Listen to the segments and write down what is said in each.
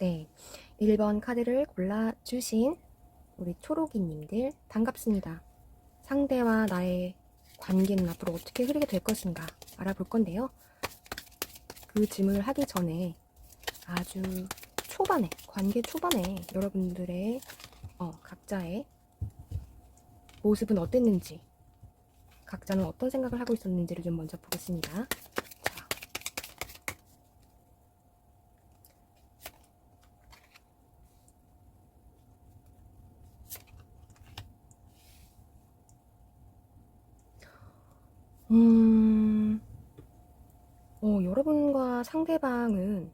네, 1번 카드를 골라주신 우리 초록이님들 반갑습니다. 상대와 나의 관계는 앞으로 어떻게 흐르게 될 것인가 알아볼 건데요. 그 질문을 하기 전에 아주 초반에, 관계 초반에 여러분들의 각자의 모습은 어땠는지, 각자는 어떤 생각을 하고 있었는지를 좀 먼저 보겠습니다. 자, 여러분과 상대방은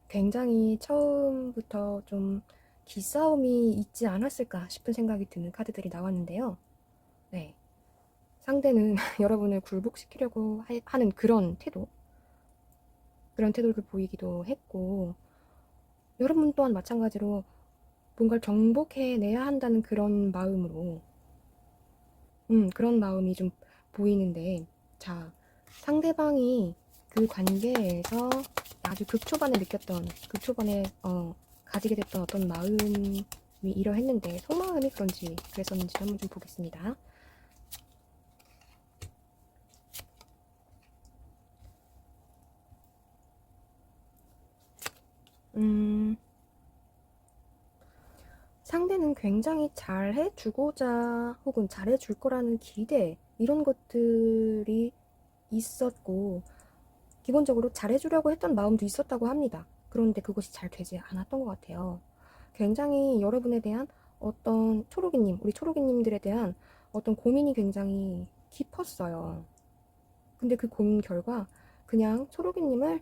굉장히 처음부터 좀 기싸움이 있지 않았을까 싶은 생각이 드는 카드들이 나왔는데요. 네, 상대는 여러분을 굴복시키려고 하는 그런 태도를 보이기도 했고, 여러분 또한 마찬가지로 뭔가를 정복해내야 한다는 그런 마음으로, 그런 마음이 좀 보이는데, 자, 상대방이 그 관계에서 아주 극초반에 가지게 됐던 어떤 마음이 이러했는데, 속마음이 그랬었는지 한번 좀 보겠습니다. 상대는 굉장히 잘해주고자 혹은 잘해줄 거라는 기대, 이런 것들이 있었고, 기본적으로 잘해주려고 했던 마음도 있었다고 합니다. 그런데 그것이 잘 되지 않았던 것 같아요. 굉장히 여러분에 대한 우리 초록이님들에 대한 어떤 고민이 굉장히 깊었어요. 근데 그 고민 결과 그냥 초록이님을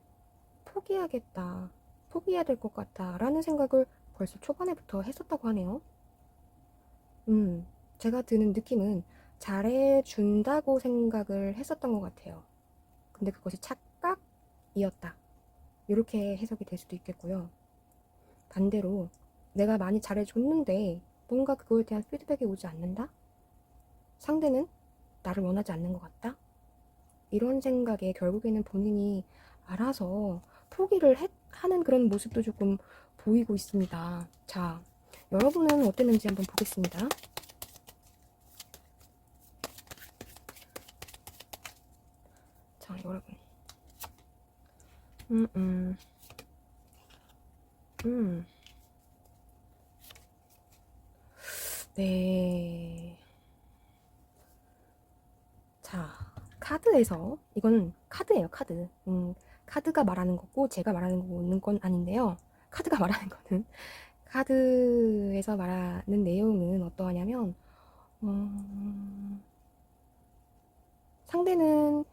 포기해야 될 것 같다 라는 생각을 벌써 초반에부터 했었다고 하네요. 제가 드는 느낌은 잘해준다고 생각을 했었던 것 같아요. 근데 그것이 착각이었다, 이렇게 해석이 될 수도 있겠고요. 반대로 내가 많이 잘해줬는데 뭔가 그거에 대한 피드백이 오지 않는다? 상대는 나를 원하지 않는 것 같다? 이런 생각에 결국에는 본인이 알아서 하는 그런 모습도 조금 보이고 있습니다. 자, 여러분은 어땠는지 한번 보겠습니다. 자, 여러분. 네. 자, 카드에서, 이건 카드예요, 카드. 카드가 말하는 거고, 제가 말하는 건 아닌데요. 카드가 말하는 거는, 카드에서 말하는 내용은 어떠하냐면, 상대는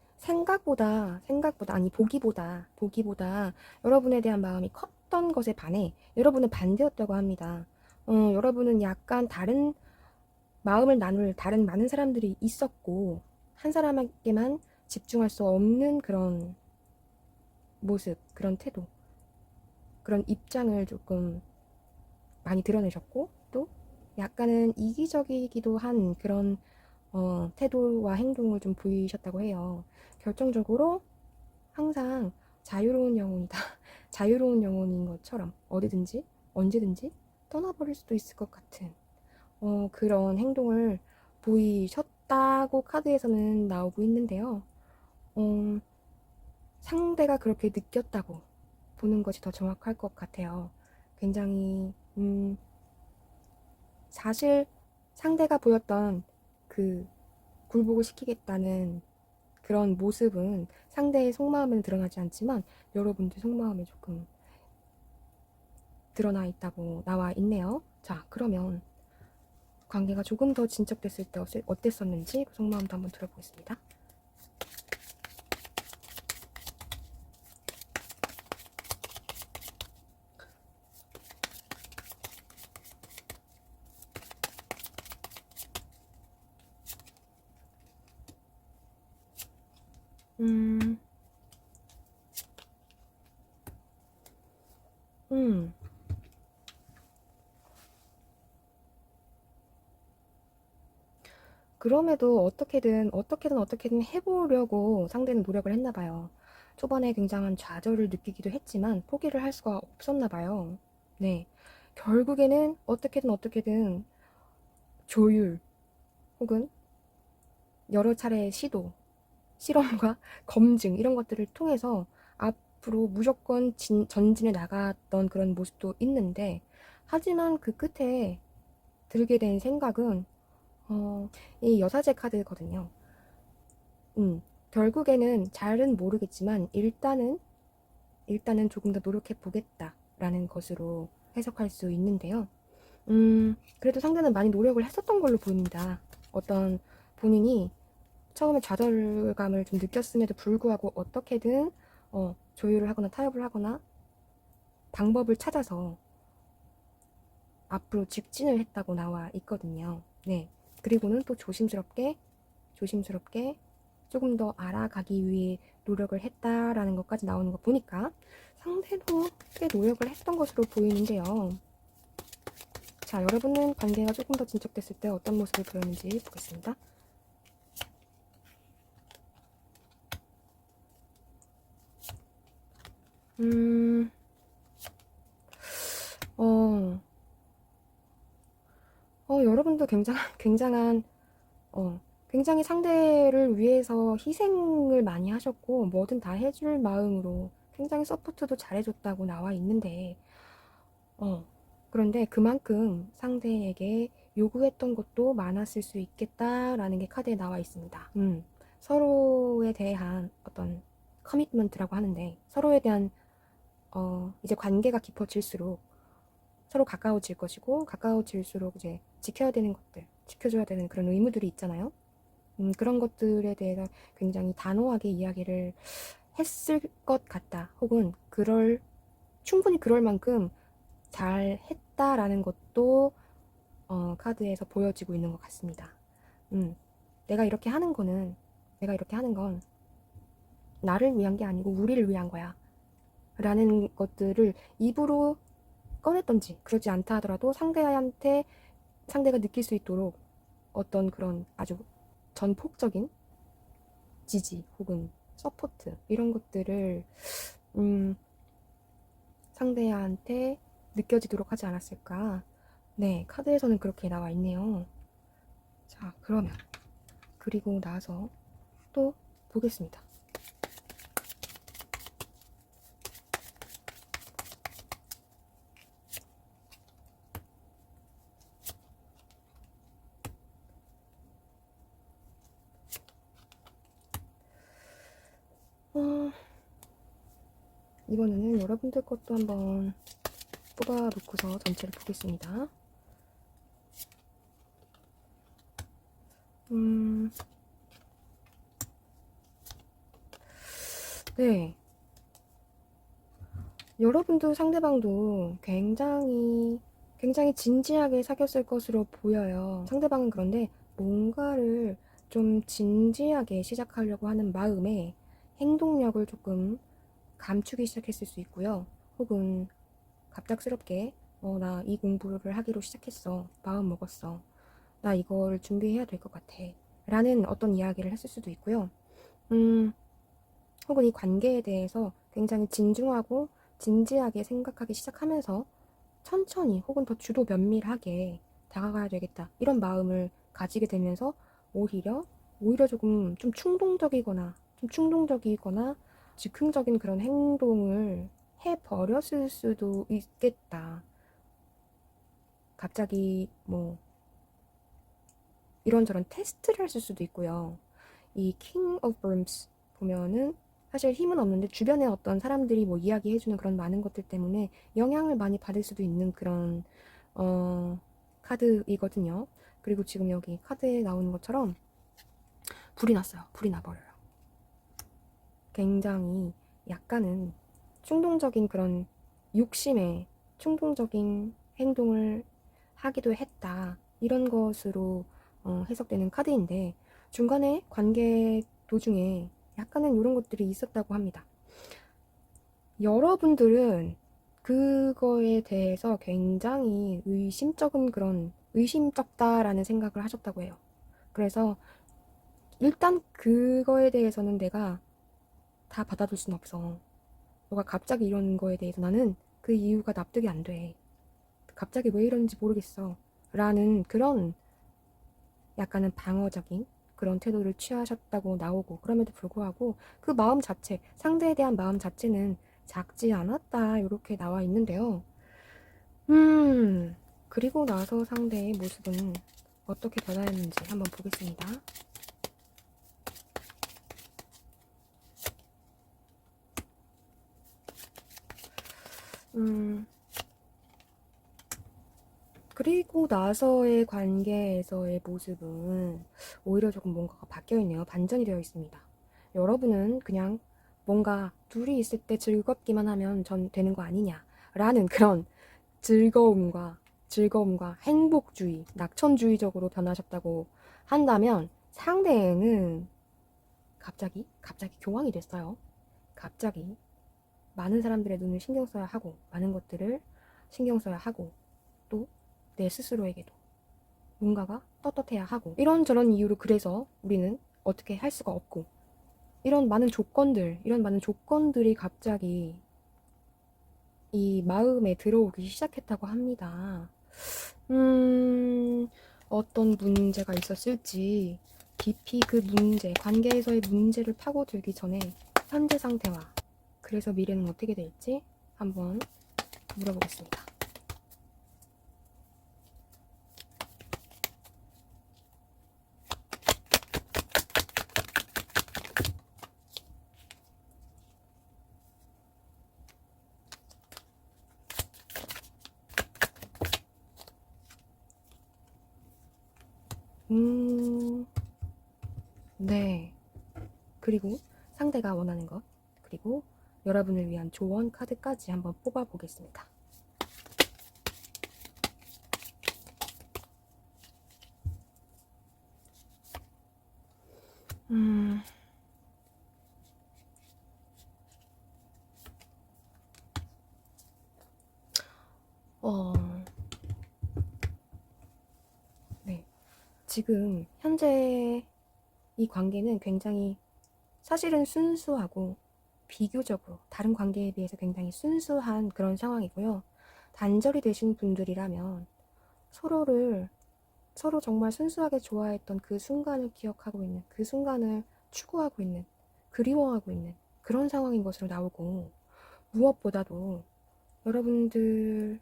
보기보다 여러분에 대한 마음이 컸던 것에 반해 여러분은 반대였다고 합니다. 여러분은 약간 마음을 나눌 다른 많은 사람들이 있었고, 한 사람에게만 집중할 수 없는 그런 모습, 그런 태도, 그런 입장을 조금 많이 드러내셨고, 또 약간은 이기적이기도 한 그런 태도와 행동을 좀 보이셨다고 해요. 결정적으로 항상 자유로운 영혼이다. 자유로운 영혼인 것처럼 어디든지 언제든지 떠나버릴 수도 있을 것 같은 그런 행동을 보이셨다고 카드에서는 나오고 있는데요. 어, 상대가 그렇게 느꼈다고 보는 것이 더 정확할 것 같아요. 굉장히 사실 상대가 보였던 그 굴복을 시키겠다는 그런 모습은 상대의 속마음에는 드러나지 않지만 여러분들 속마음에 조금 나와 있네요. 자, 그러면 관계가 조금 더 진척됐을 때 어땠었는지 그 속마음도 한번 들어보겠습니다. 음, 음. 그럼에도 어떻게든 해보려고 상대는 노력을 했나 봐요. 초반에 굉장한 좌절을 느끼기도 했지만 포기를 할 수가 없었나 봐요. 네. 결국에는 어떻게든 조율 혹은 여러 차례의 시도, 실험과 검증 이런 것들을 통해서 앞으로 무조건 전진해 나갔던 그런 모습도 있는데, 하지만 그 끝에 들게 된 생각은 이 여사제 카드거든요. 결국에는 잘은 모르겠지만 일단은 조금 더 노력해 보겠다라는 것으로 해석할 수 있는데요. 그래도 상대는 많이 노력을 했었던 걸로 보입니다. 어떤 본인이 처음에 좌절감을 좀 느꼈음에도 불구하고 어떻게든 조율을 하거나 타협을 하거나 방법을 찾아서 앞으로 직진을 했다고 나와 있거든요. 네. 그리고는 또 조심스럽게 조금 더 알아가기 위해 노력을 했다라는 것까지 나오는 거 보니까 상대도 꽤 노력을 했던 것으로 보이는데요. 자, 여러분은 관계가 조금 더 진척됐을 때 어떤 모습을 보였는지 보겠습니다. 여러분도 굉장히 상대를 위해서 희생을 많이 하셨고, 뭐든 다 해줄 마음으로 굉장히 서포트도 잘해줬다고 나와 있는데, 그런데 그만큼 상대에게 요구했던 것도 많았을 수 있겠다라는 게 카드에 나와 있습니다. 서로에 대한 어떤 커미트먼트라고 하는데, 서로에 대한 이제 관계가 깊어질수록 서로 가까워질 것이고, 가까워질수록 이제 지켜야 되는 것들, 지켜줘야 되는 그런 의무들이 있잖아요. 그런 것들에 대해서 굉장히 단호하게 이야기를 했을 것 같다. 혹은 충분히 그럴 만큼 잘 했다라는 것도 카드에서 보여지고 있는 것 같습니다. 내가 이렇게 하는 건 나를 위한 게 아니고 우리를 위한 거야. 라는 것들을 입으로 꺼냈던지, 그러지 않다 하더라도 상대가 느낄 수 있도록 어떤 그런 아주 전폭적인 지지 혹은 서포트 이런 것들을 상대한테 느껴지도록 하지 않았을까. 네, 카드에서는 그렇게 나와 있네요. 자, 그러면 그리고 나서 또 보겠습니다. 이번에는 여러분들 것도 한번 뽑아놓고서 전체를 보겠습니다. 네. 여러분도 상대방도 굉장히 진지하게 사귀었을 것으로 보여요. 상대방은 그런데 뭔가를 좀 진지하게 시작하려고 하는 마음에 행동력을 조금 감추기 시작했을 수 있고요. 혹은 갑작스럽게 나 이 공부를 하기로 시작했어. 마음 먹었어. 나 이걸 준비해야 될 것 같아. 라는 어떤 이야기를 했을 수도 있고요. 혹은 이 관계에 대해서 굉장히 진중하고 진지하게 생각하기 시작하면서 천천히 혹은 더 주도 면밀하게 다가가야 되겠다. 이런 마음을 가지게 되면서 오히려 조금 좀 충동적이거나 즉흥적인 그런 행동을 해버렸을 수도 있겠다. 갑자기 뭐 이런저런 테스트를 했을 수도 있고요. 이 King of Brooms 보면은 사실 힘은 없는데 주변에 어떤 사람들이 뭐 이야기해주는 그런 많은 것들 때문에 영향을 많이 받을 수도 있는 그런 카드이거든요. 그리고 지금 여기 카드에 나오는 것처럼 불이 났어요. 불이 나버려요. 굉장히 약간은 충동적인 그런 욕심에 충동적인 행동을 하기도 했다. 이런 것으로 해석되는 카드인데, 중간에 관계 도중에 약간은 이런 것들이 있었다고 합니다. 여러분들은 그거에 대해서 굉장히 의심쩍다라는 생각을 하셨다고 해요. 그래서 일단 그거에 대해서는 내가 다 받아줄 순 없어. 너가 갑자기 이런 거에 대해서 나는 그 이유가 납득이 안 돼. 갑자기 왜 이러는지 모르겠어. 라는 그런 약간은 방어적인 그런 태도를 취하셨다고 나오고, 그럼에도 불구하고 그 마음 자체, 상대에 대한 마음 자체는 작지 않았다 이렇게 나와 있는데요. 그리고 나서 상대의 모습은 어떻게 변화했는지 한번 보겠습니다. 그리고 나서의 관계에서의 모습은 오히려 조금 뭔가가 바뀌어 있네요. 반전이 되어 있습니다. 여러분은 그냥 뭔가 둘이 있을 때 즐겁기만 하면 전 되는 거 아니냐 라는 그런 즐거움과 행복주의, 낙천주의적으로 변하셨다고 한다면, 상대는 갑자기 교황이 됐어요. 갑자기 많은 사람들의 눈을 신경 써야 하고, 많은 것들을 신경 써야 하고, 또 내 스스로에게도 뭔가가 떳떳해야 하고, 이런저런 이유로 그래서 우리는 어떻게 할 수가 없고, 이런 많은 조건들이 갑자기 이 마음에 들어오기 시작했다고 합니다. 어떤 문제가 있었을지 깊이 그 문제, 관계에서의 문제를 파고들기 전에 현재 상태와 그래서 미래는 어떻게 될지 한번 물어보겠습니다. 네. 그리고 상대가 원하는 것, 그리고 여러분을 위한 조언 카드까지 한번 뽑아보겠습니다. 네. 지금 현재 이 관계는 굉장히 사실은 순수하고 비교적으로 다른 관계에 비해서 굉장히 순수한 그런 상황이고요. 단절이 되신 분들이라면 서로 정말 순수하게 좋아했던 그 순간을 기억하고 있는, 그 순간을 추구하고 있는, 그리워하고 있는 그런 상황인 것으로 나오고, 무엇보다도 여러분들,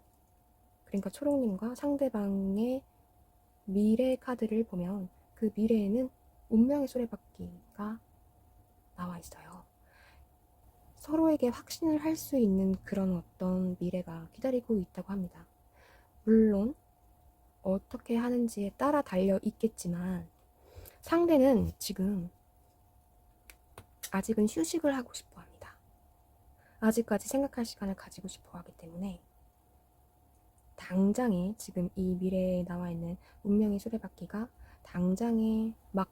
그러니까 초롱님과 상대방의 미래 카드를 보면 그 미래에는 운명의 수레바퀴가 나와 있어요. 서로에게 확신을 할 수 있는 그런 어떤 미래가 기다리고 있다고 합니다. 물론 어떻게 하는지에 따라 달려 있겠지만, 상대는 지금 아직은 휴식을 하고 싶어 합니다. 아직까지 생각할 시간을 가지고 싶어 하기 때문에 당장에 지금 이 미래에 나와 있는 운명의 수레바퀴가 당장에 막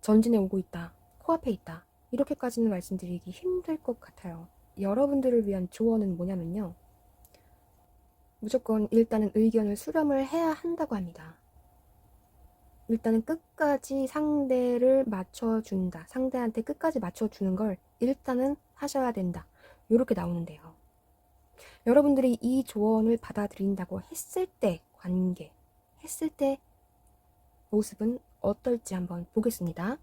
전진해 오고 있다, 코앞에 있다, 이렇게까지는 말씀드리기 힘들 것 같아요. 여러분들을 위한 조언은 뭐냐면요, 무조건 일단은 의견을 수렴을 해야 한다고 합니다. 일단은 끝까지 상대를 맞춰준다, 상대한테 끝까지 맞춰주는 걸 일단은 하셔야 된다, 이렇게 나오는데요. 여러분들이 이 조언을 받아들인다고 했을 때 했을 때 모습은 어떨지 한번 보겠습니다.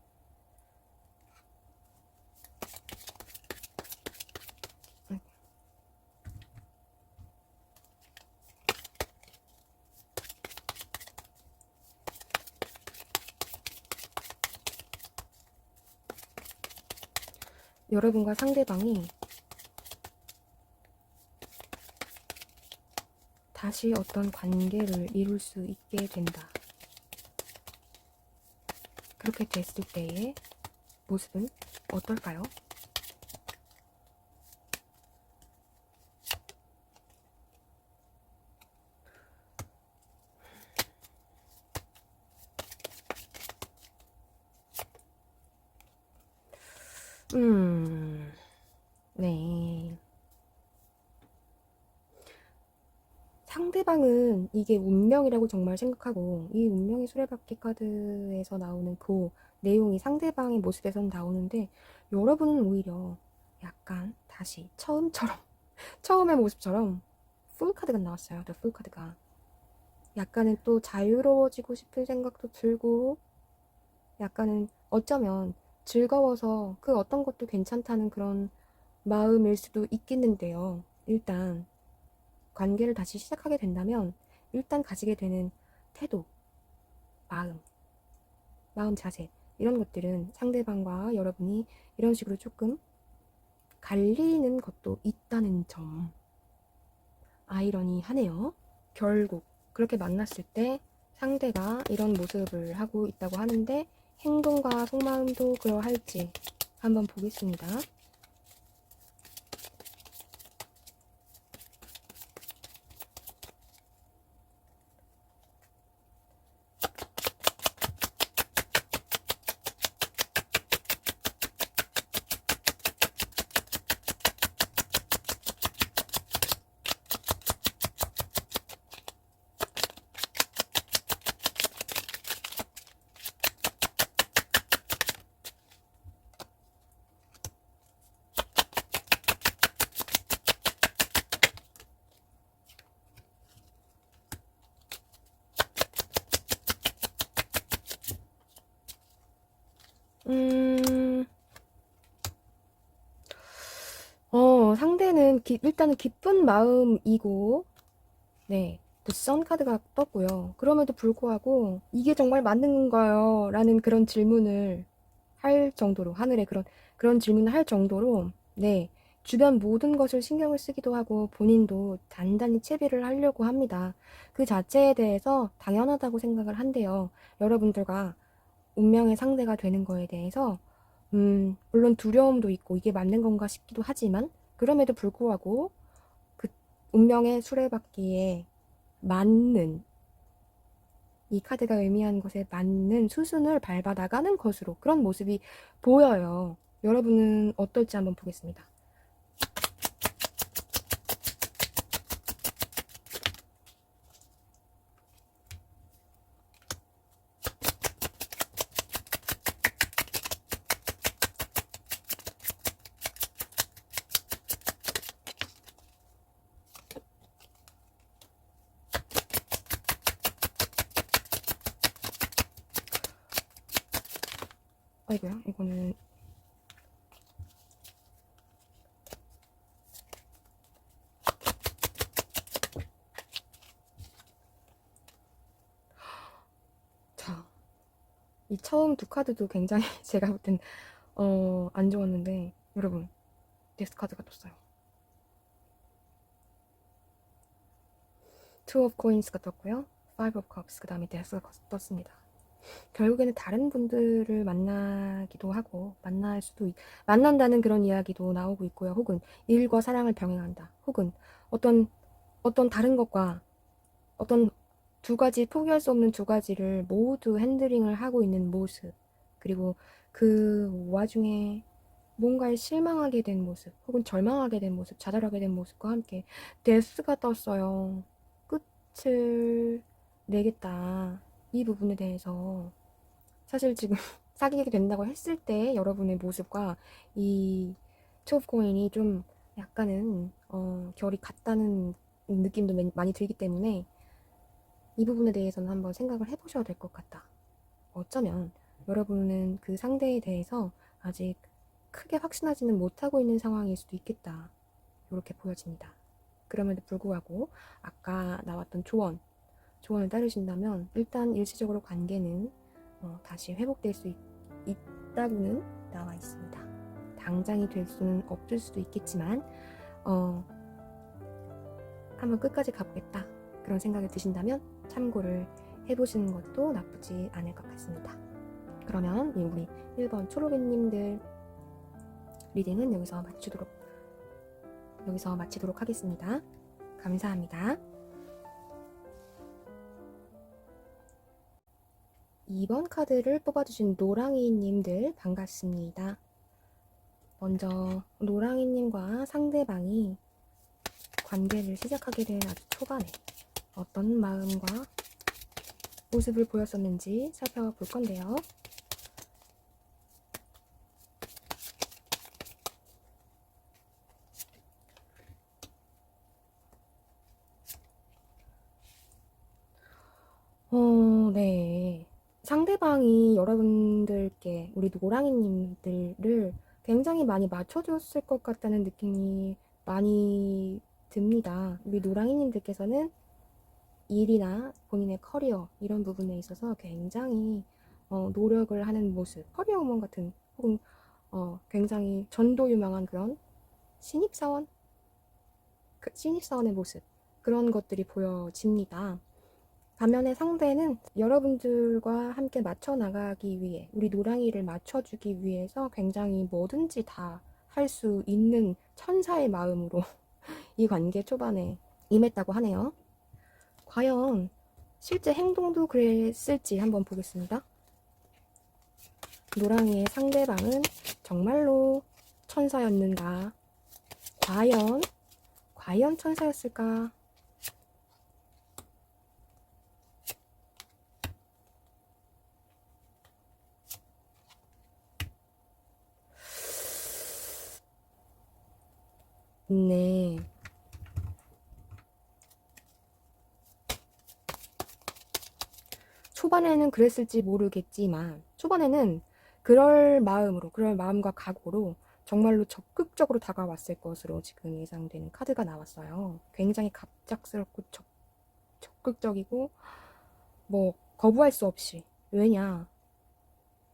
여러분과 상대방이 다시 어떤 관계를 이룰 수 있게 된다. 그렇게 됐을 때의 모습은 어떨까요? 네. 상대방은 이게 운명이라고 정말 생각하고, 이 운명의 수레바퀴 카드에서 나오는 그 내용이 상대방의 모습에선 나오는데 여러분은 오히려 약간 다시 처음처럼 처음의 모습처럼 풀카드가 나왔어요. The 풀카드가 약간은 또 자유로워지고 싶은 생각도 들고 약간은 어쩌면 즐거워서 그 어떤 것도 괜찮다는 그런 마음일 수도 있겠는데요. 일단 관계를 다시 시작하게 된다면 일단 가지게 되는 태도, 마음 자세 이런 것들은 상대방과 여러분이 이런 식으로 조금 갈리는 것도 있다는 점 아이러니하네요. 결국 그렇게 만났을 때 상대가 이런 모습을 하고 있다고 하는데 행동과 속마음도 그러할지 한번 보겠습니다. 상대는 일단은 기쁜 마음이고, 네, The Sun 카드가 떴고요. 그럼에도 불구하고 이게 정말 맞는 건가요? 라는 그런 질문을 할 정도로, 하늘에 그런 질문을 할 정도로, 네, 주변 모든 것을 신경을 쓰기도 하고 본인도 단단히 채비를 하려고 합니다. 그 자체에 대해서 당연하다고 생각을 한대요. 여러분들과 운명의 상대가 되는 거에 대해서 물론 두려움도 있고 이게 맞는 건가 싶기도 하지만 그럼에도 불구하고 그 운명의 수레바퀴에 맞는 이 카드가 의미하는 것에 맞는 수순을 밟아 나가는 것으로 그런 모습이 보여요. 여러분은 어떨지 한번 보겠습니다. 아이고야, 이거는 자, 이 처음 두 카드도 굉장히 제가 볼 땐 안 좋았는데 여러분 데스 카드가 떴어요. Two of Coins가 떴고요. Five of Cups 그 다음에 데스가 떴습니다. 결국에는 다른 분들을 만나기도 하고 만난다는 그런 이야기도 나오고 있고요. 혹은 일과 사랑을 병행한다. 혹은 어떤 다른 것과 어떤 두 가지 포기할 수 없는 두 가지를 모두 핸들링을 하고 있는 모습. 그리고 그 와중에 뭔가에 실망하게 된 모습, 혹은 절망하게 된 모습, 좌절하게 된 모습과 함께 데스가 떴어요. 끝을 내겠다. 이 부분에 대해서 사실 지금 사귀게 된다고 했을 때 여러분의 모습과 이 투옵 코인이 좀 약간은 결이 같다는 느낌도 많이 들기 때문에 이 부분에 대해서는 한번 생각을 해보셔야 될 것 같다. 어쩌면 여러분은 그 상대에 대해서 아직 크게 확신하지는 못하고 있는 상황일 수도 있겠다. 이렇게 보여집니다. 그럼에도 불구하고 아까 나왔던 조언을 따르신다면 일단 일시적으로 관계는 다시 회복될 수 있다고는 나와 있습니다. 당장이 될 수는 없을 수도 있겠지만 한번 끝까지 가보겠다 그런 생각이 드신다면 참고를 해보시는 것도 나쁘지 않을 것 같습니다. 그러면 우리 1번 초록이님들 리딩은 여기서 마치도록 하겠습니다. 감사합니다. 2번 카드를 뽑아주신 노랑이님들 반갑습니다. 먼저 노랑이님과 상대방이 관계를 시작하게 된 아주 초반에 어떤 마음과 모습을 보였었는지 살펴볼 건데요. 네. 상대방이 여러분들께 우리 노랑이님들을 굉장히 많이 맞춰줬을 것 같다는 느낌이 많이 듭니다. 우리 노랑이님들께서는 일이나 본인의 커리어 이런 부분에 있어서 굉장히 노력을 하는 모습, 커리어 우먼 같은 혹은 굉장히 전도유망한 그런 신입사원? 신입사원의 모습 그런 것들이 보여집니다. 반면에 상대는 여러분들과 함께 맞춰 나가기 위해 우리 노랑이를 맞춰주기 위해서 굉장히 뭐든지 다 할 수 있는 천사의 마음으로 이 관계 초반에 임했다고 하네요. 과연 실제 행동도 그랬을지 한번 보겠습니다. 노랑이의 상대방은 정말로 천사였는가? 과연 천사였을까? 네. 초반에는 그랬을지 모르겠지만 초반에는 그럴 마음과 각오로 정말로 적극적으로 다가왔을 것으로 지금 예상되는 카드가 나왔어요. 굉장히 갑작스럽고 적극적이고 뭐 거부할 수 없이. 왜냐?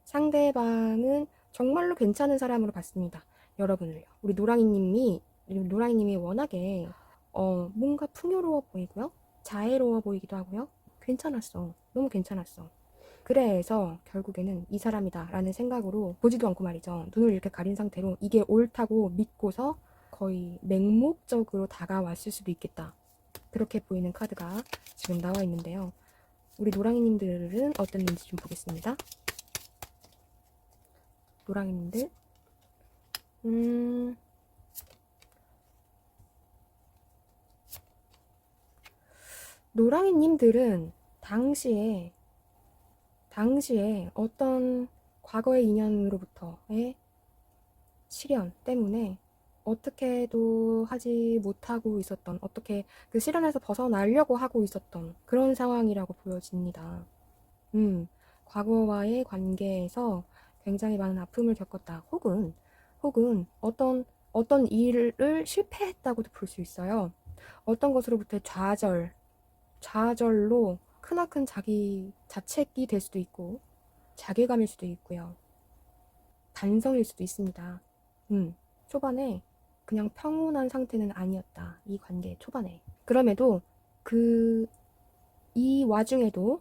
상대방은 정말로 괜찮은 사람으로 봤습니다. 여러분을요. 우리 노랑이님이 워낙에 뭔가 풍요로워 보이고요. 자애로워 보이기도 하고요. 괜찮았어. 너무 괜찮았어. 그래서 결국에는 이 사람이다 라는 생각으로 보지도 않고 말이죠. 눈을 이렇게 가린 상태로 이게 옳다고 믿고서 거의 맹목적으로 다가왔을 수도 있겠다. 그렇게 보이는 카드가 지금 나와 있는데요. 우리 노랑이님들은 어땠는지 좀 보겠습니다. 노랑이님들 노랑이님들은 당시에 어떤 과거의 인연으로부터의 시련 때문에 어떻게도 하지 못하고 있었던, 어떻게 그 시련에서 벗어나려고 하고 있었던 그런 상황이라고 보여집니다. 과거와의 관계에서 굉장히 많은 아픔을 겪었다. 혹은 어떤 일을 실패했다고도 볼 수 있어요. 어떤 것으로부터의 좌절로 크나큰 자기 자책이 될 수도 있고 자괴감일 수도 있고요. 반성일 수도 있습니다. 초반에 그냥 평온한 상태는 아니었다. 이 관계 초반에. 그럼에도 이 와중에도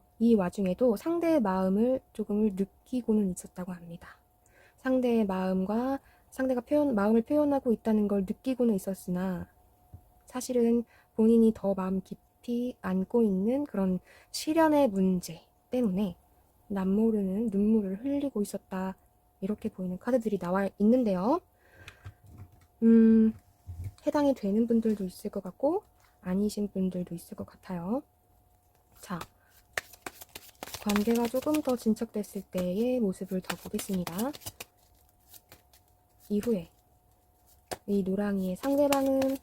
상대의 마음을 조금을 느끼고는 있었다고 합니다. 상대의 마음과 상대가 마음을 표현하고 있다는 걸 느끼고는 있었으나 사실은 본인이 더 마음 깊이 안고 있는 그런 시련의 문제 때문에 남모르는 눈물을 흘리고 있었다. 이렇게 보이는 카드들이 나와 있는데요. 해당이 되는 분들도 있을 것 같고 아니신 분들도 있을 것 같아요. 자, 관계가 조금 더 진척됐을 때의 모습을 더 보겠습니다. 이후에 이 노랑이의 상대방은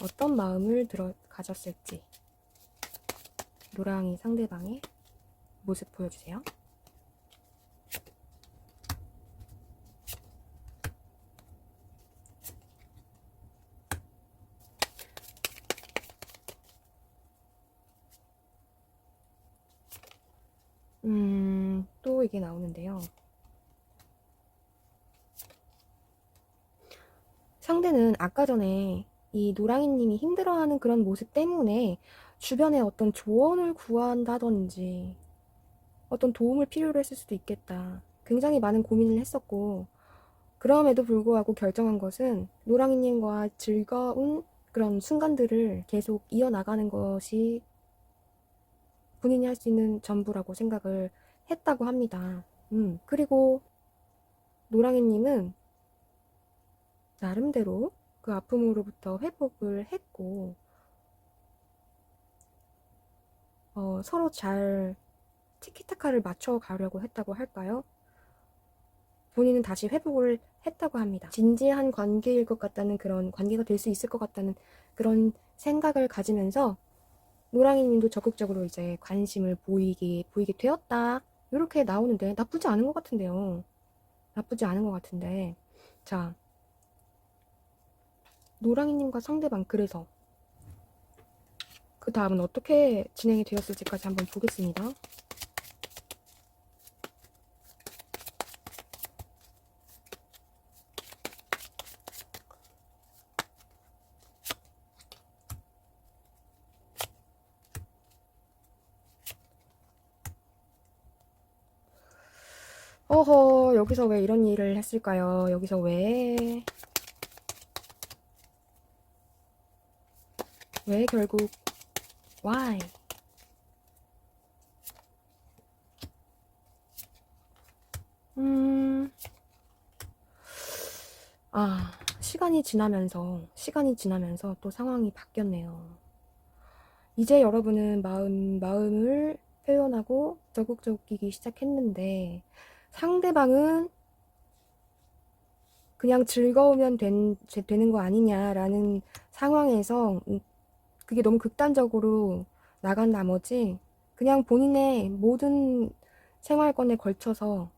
어떤 마음을 가졌을지 노랑이 상대방의 모습 보여주세요. 또 이게 나오는데요. 상대는 아까 전에 이 노랑이님이 힘들어하는 그런 모습 때문에 주변에 어떤 조언을 구한다든지 어떤 도움을 필요로 했을 수도 있겠다. 굉장히 많은 고민을 했었고 그럼에도 불구하고 결정한 것은 노랑이님과 즐거운 그런 순간들을 계속 이어나가는 것이 본인이 할 수 있는 전부라고 생각을 했다고 합니다. 그리고 노랑이님은 나름대로 그 아픔으로부터 회복을 했고 서로 잘 티키타카를 맞춰가려고 했다고 할까요? 본인은 다시 회복을 했다고 합니다. 진지한 관계일 것 같다는 그런 관계가 될 수 있을 것 같다는 그런 생각을 가지면서 노랑이님도 적극적으로 이제 관심을 보이게 되었다. 이렇게 나오는데 나쁘지 않은 것 같은데요. 나쁘지 않은 것 같은데. 자, 노랑이님과 상대방 그래서 그 다음은 어떻게 진행이 되었을지까지 한번 보겠습니다. 어허, 여기서 왜 이런 일을 했을까요? 여기서 왜 결국 why? 시간이 지나면서 또 상황이 바뀌었네요. 이제 여러분은 마음을 표현하고 적극적이기 시작했는데 상대방은 그냥 즐거우면 되는 거 아니냐라는 상황에서 그게 너무 극단적으로 나간 나머지 그냥 본인의 모든 생활권에 걸쳐서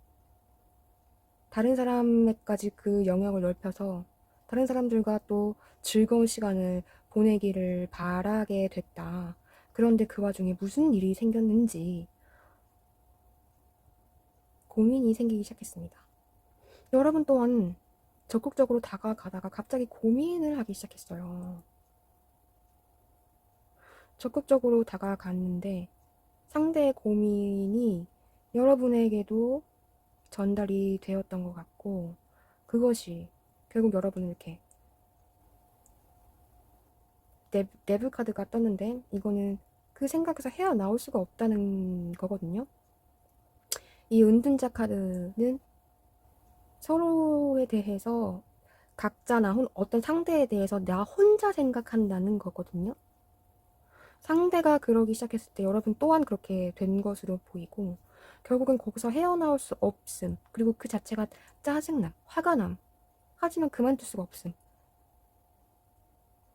다른 사람에까지 그 영역을 넓혀서 다른 사람들과 또 즐거운 시간을 보내기를 바라게 됐다. 그런데 그 와중에 무슨 일이 생겼는지 고민이 생기기 시작했습니다. 여러분 또한 적극적으로 다가가다가 갑자기 고민을 하기 시작했어요. 적극적으로 다가갔는데 상대의 고민이 여러분에게도 전달이 되었던 것 같고 그것이 결국 여러분을 이렇게 네브 카드가 떴는데 이거는 그 생각에서 헤어나올 수가 없다는 거거든요. 이 은둔자 카드는 서로에 대해서 각자나 어떤 상대에 대해서 나 혼자 생각한다는 거거든요. 상대가 그러기 시작했을 때 여러분 또한 그렇게 된 것으로 보이고 결국은 거기서 헤어나올 수 없음. 그리고 그 자체가 짜증남, 화가 남. 하지만 그만둘 수가 없음.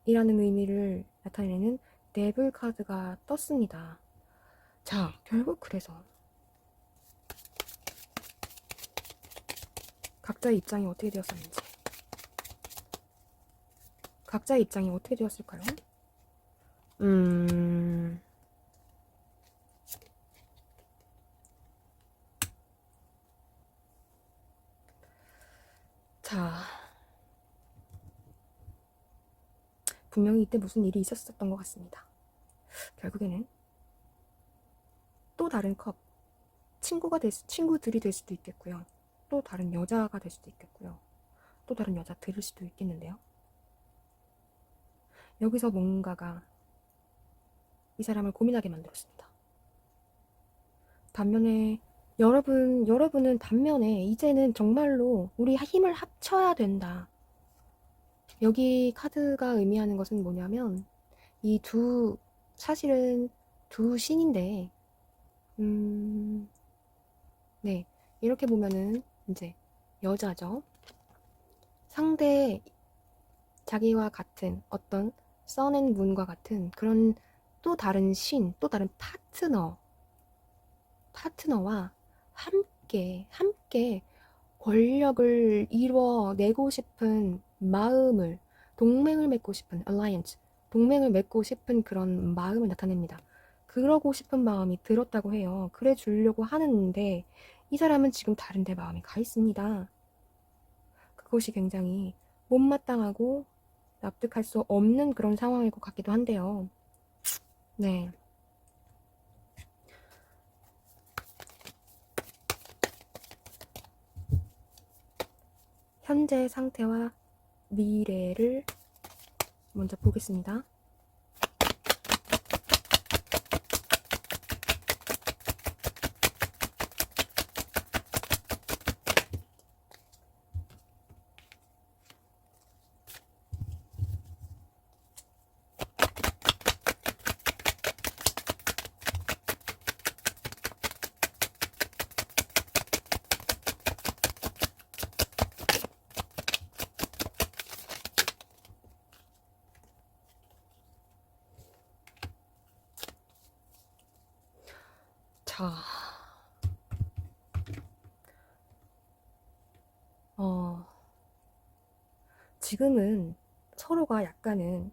이라는 의미를 나타내는 네블 카드가 떴습니다. 자, 결국 그래서 각자의 입장이 어떻게 되었었는지 각자의 입장이 어떻게 되었을까요? 자, 분명히 이때 무슨 일이 있었던 것 같습니다. 결국에는 또 다른 친구들이 될 수도 있겠고요. 또 다른 여자가 될 수도 있겠고요. 또 다른 여자 들을 수도 있겠는데요. 여기서 뭔가가 이 사람을 고민하게 만들었습니다. 반면에 여러분은 반면에 이제는 정말로 우리 힘을 합쳐야 된다. 여기 카드가 의미하는 것은 뭐냐면 사실은 두 신인데 네, 이렇게 보면은 이제 여자죠. 상대 자기와 같은 어떤 써낸문과 같은 그런 또 다른 또 다른 파트너와 함께 권력을 이뤄내고 싶은 마음을 동맹을 맺고 싶은 alliance, 동맹을 맺고 싶은 그런 마음을 나타냅니다. 그러고 싶은 마음이 들었다고 해요. 그래 주려고 하는데 이 사람은 지금 다른 데 마음이 가 있습니다. 그것이 굉장히 못마땅하고 납득할 수 없는 그런 상황일 것 같기도 한데요. 네. 현재 상태와 미래를 먼저 보겠습니다. 자, 지금은 서로가 약간은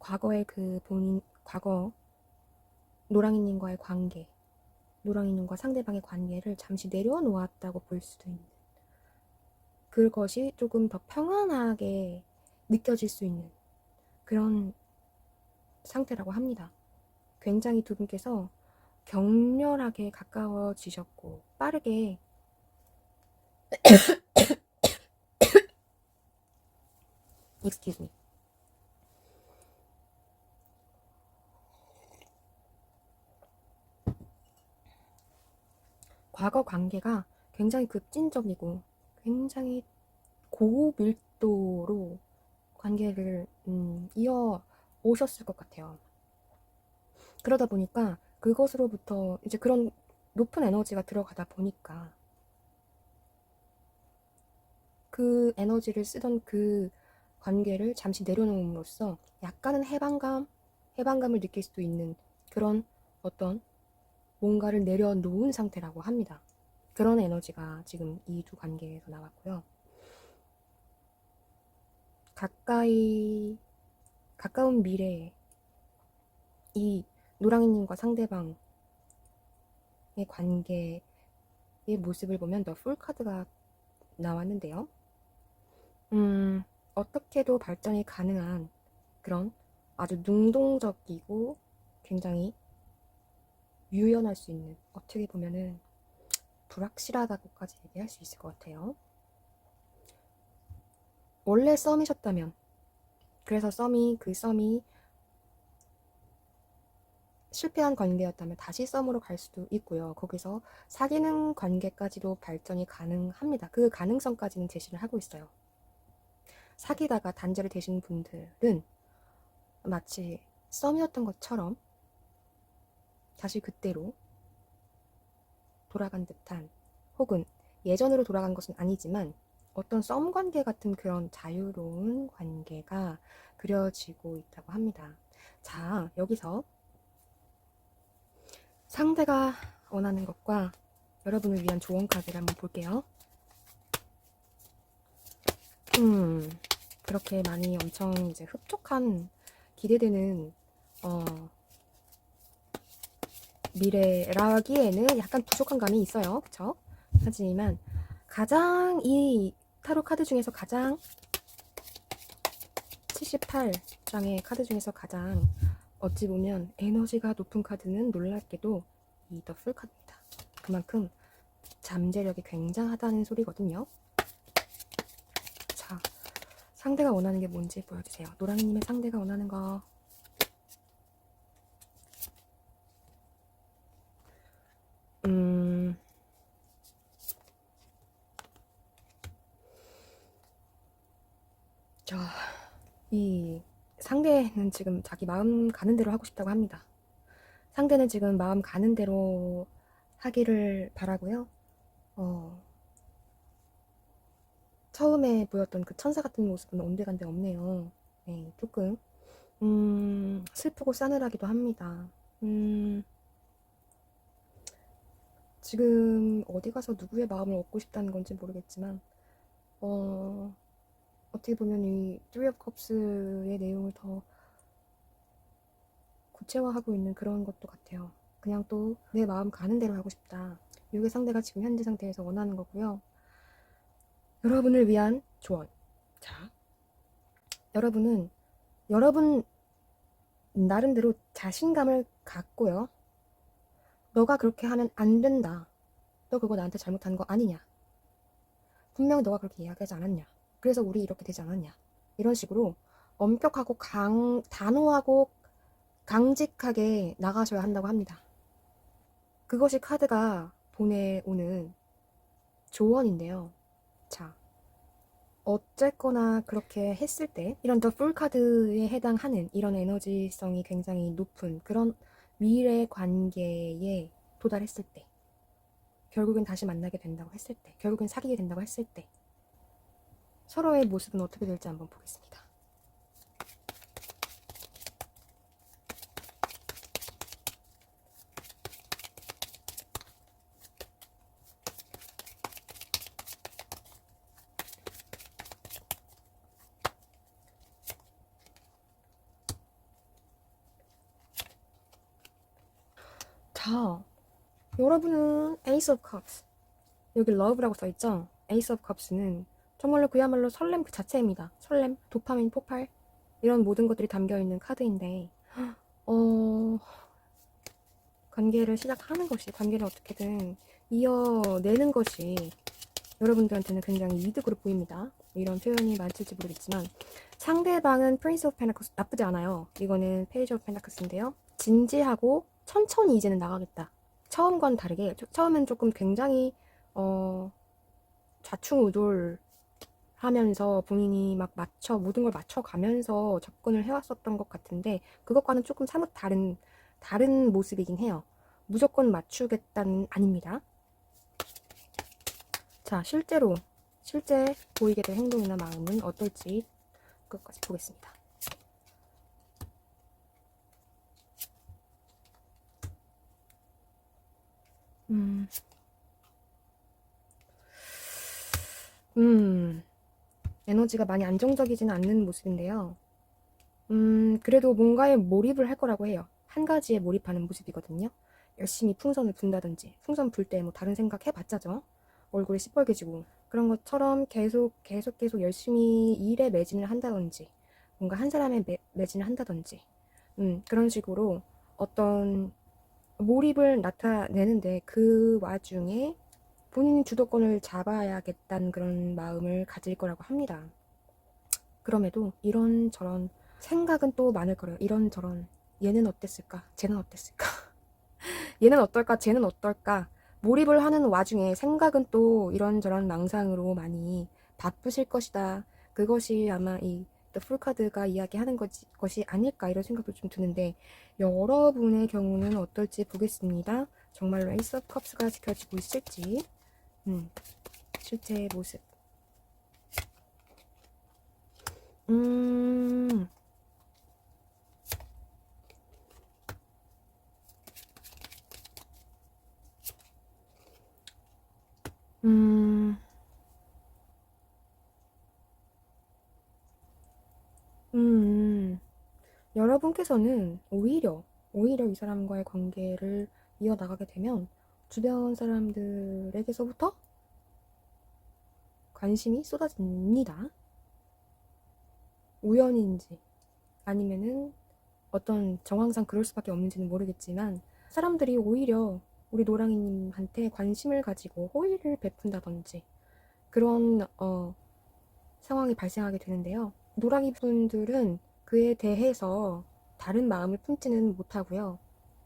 과거의 과거 노랑이님과의 관계, 노랑이님과 상대방의 관계를 잠시 내려놓았다고 볼 수도 있는, 그것이 조금 더 평안하게 느껴질 수 있는 그런 상태라고 합니다. 굉장히 두 분께서 격렬하게 가까워지셨고 빠르게 excuse me. 과거 관계가 굉장히 급진적이고 굉장히 고밀도로 관계를 이어 오셨을 것 같아요. 그러다 보니까 그것으로부터 이제 그런 높은 에너지가 들어가다 보니까 그 에너지를 쓰던 그 관계를 잠시 내려놓음으로써 약간은 해방감을 느낄 수도 있는 그런 어떤 뭔가를 내려놓은 상태라고 합니다. 그런 에너지가 지금 이 두 관계에서 나왔고요. 가까운 미래에 이 노랑이님과 상대방의 관계의 모습을 보면 더 풀 카드가 나왔는데요. 어떻게도 발전이 가능한 그런 아주 능동적이고 굉장히 유연할 수 있는, 어떻게 보면은 불확실하다고까지 얘기할 수 있을 것 같아요. 원래 썸이셨다면, 그래서 그 썸이 실패한 관계였다면 다시 썸으로 갈 수도 있고요. 거기서 사귀는 관계까지도 발전이 가능합니다. 그 가능성까지는 제시를 하고 있어요. 사귀다가 단절이 되신 분들은 마치 썸이었던 것처럼 다시 그때로 돌아간 듯한, 혹은 예전으로 돌아간 것은 아니지만 어떤 썸 관계 같은 그런 자유로운 관계가 그려지고 있다고 합니다. 자, 여기서 상대가 원하는 것과 여러분을 위한 조언 카드를 한번 볼게요. 그렇게 많이 엄청 이제 흡족한, 기대되는 미래라기에는 약간 부족한 감이 있어요. 그쵸? 하지만 가장 이 타로 카드 중에서 가장 78장의 카드 중에서 가장 어찌 보면 에너지가 높은 카드는 놀랍게도 이 더 풀 카드입니다. 그만큼 잠재력이 굉장하다는 소리거든요. 자, 상대가 원하는 게 뭔지 보여주세요. 노랑이님의 상대가 원하는 거. 자, 이 상대는 지금 자기 마음 가는 대로 하고 싶다고 합니다. 상대는 지금 마음 가는 대로 하기를 바라고요. 처음에 보였던 그 천사 같은 모습은 온데간데 없네요. 네, 조금 슬프고 싸늘하기도 합니다. 지금 어디 가서 누구의 마음을 얻고 싶다는 건지 모르겠지만 어떻게 보면 이 Three of Cups의 내용을 더 구체화하고 있는 그런 것도 같아요. 그냥 또 내 마음 가는 대로 하고 싶다. 이게 상대가 지금 현재 상태에서 원하는 거고요. 여러분을 위한 조언. 자, 여러분 나름대로 자신감을 갖고요. 너가 그렇게 하면 안 된다. 너 그거 나한테 잘못한 거 아니냐. 분명히 너가 그렇게 이야기하지 않았냐. 그래서 우리 이렇게 되지 않았냐. 이런 식으로 엄격하고 단호하고 강직하게 나가셔야 한다고 합니다. 그것이 카드가 보내오는 조언인데요. 자, 어쨌거나 그렇게 했을 때 이런 더 풀 카드에 해당하는 이런 에너지성이 굉장히 높은 그런 미래 관계에 도달했을 때, 결국엔 다시 만나게 된다고 했을 때, 결국엔 사귀게 된다고 했을 때 서로의 모습은 어떻게 될지 한번 보겠습니다. 자, 여러분은 Ace of Cups, 여기 Love라고 써있죠? Ace of Cups는 정말로 그야말로 설렘 그 자체입니다. 설렘, 도파민 폭발, 이런 모든 것들이 담겨있는 카드인데 관계를 시작하는 것이, 관계를 어떻게든 이어내는 것이 여러분들한테는 굉장히 이득으로 보입니다. 이런 표현이 맞을지 모르겠지만, 상대방은 Prince of Pentacles, 나쁘지 않아요. 이거는 Page of Pentakles인데요. 진지하고 천천히 이제는 나가겠다. 처음과는 다르게, 처음엔 조금 굉장히 좌충우돌 하면서 본인이 막 모든 걸 맞춰가면서 접근을 해왔었던 것 같은데, 그것과는 조금 사뭇 다른 모습이긴 해요. 무조건 맞추겠다는 아닙니다. 자, 실제 보이게 될 행동이나 마음은 어떨지 끝까지 보겠습니다. 에너지가 많이 안정적이지는 않는 모습인데요. 그래도 뭔가에 몰입을 할 거라고 해요. 한 가지에 몰입하는 모습이거든요. 열심히 풍선을 분다든지, 풍선 불 때 뭐 다른 생각 해봤자죠. 얼굴이 시뻘개지고, 그런 것처럼 계속 열심히 일에 매진을 한다든지, 뭔가 한 사람에 매진을 한다든지, 그런 식으로 어떤 몰입을 나타내는데, 그 와중에 본인이 주도권을 잡아야겠다는 그런 마음을 가질 거라고 합니다. 그럼에도 이런저런 생각은 또 많을 거예요. 이런저런, 얘는 어땠을까? 쟤는 어땠을까? 얘는 어떨까? 쟤는 어떨까? 몰입을 하는 와중에 생각은 또 이런저런 망상으로 많이 바쁘실 것이다. 그것이 아마 이 The Fool 카드가 이야기하는 것이 아닐까, 이런 생각도 좀 드는데, 여러분의 경우는 어떨지 보겠습니다. 정말로 Ace of Cups가 지켜지고 있을지, 실제 모습. 음, 음, 여러분께서는 오히려 이 사람과의 관계를 이어나가게 되면 주변 사람들에게서부터 관심이 쏟아집니다. 우연인지 아니면은 어떤 정황상 그럴 수밖에 없는지는 모르겠지만, 사람들이 오히려 우리 노랑이님한테 관심을 가지고 호의를 베푼다든지 그런 상황이 발생하게 되는데요. 노랑이 분들은 그에 대해서 다른 마음을 품지는 못하고요.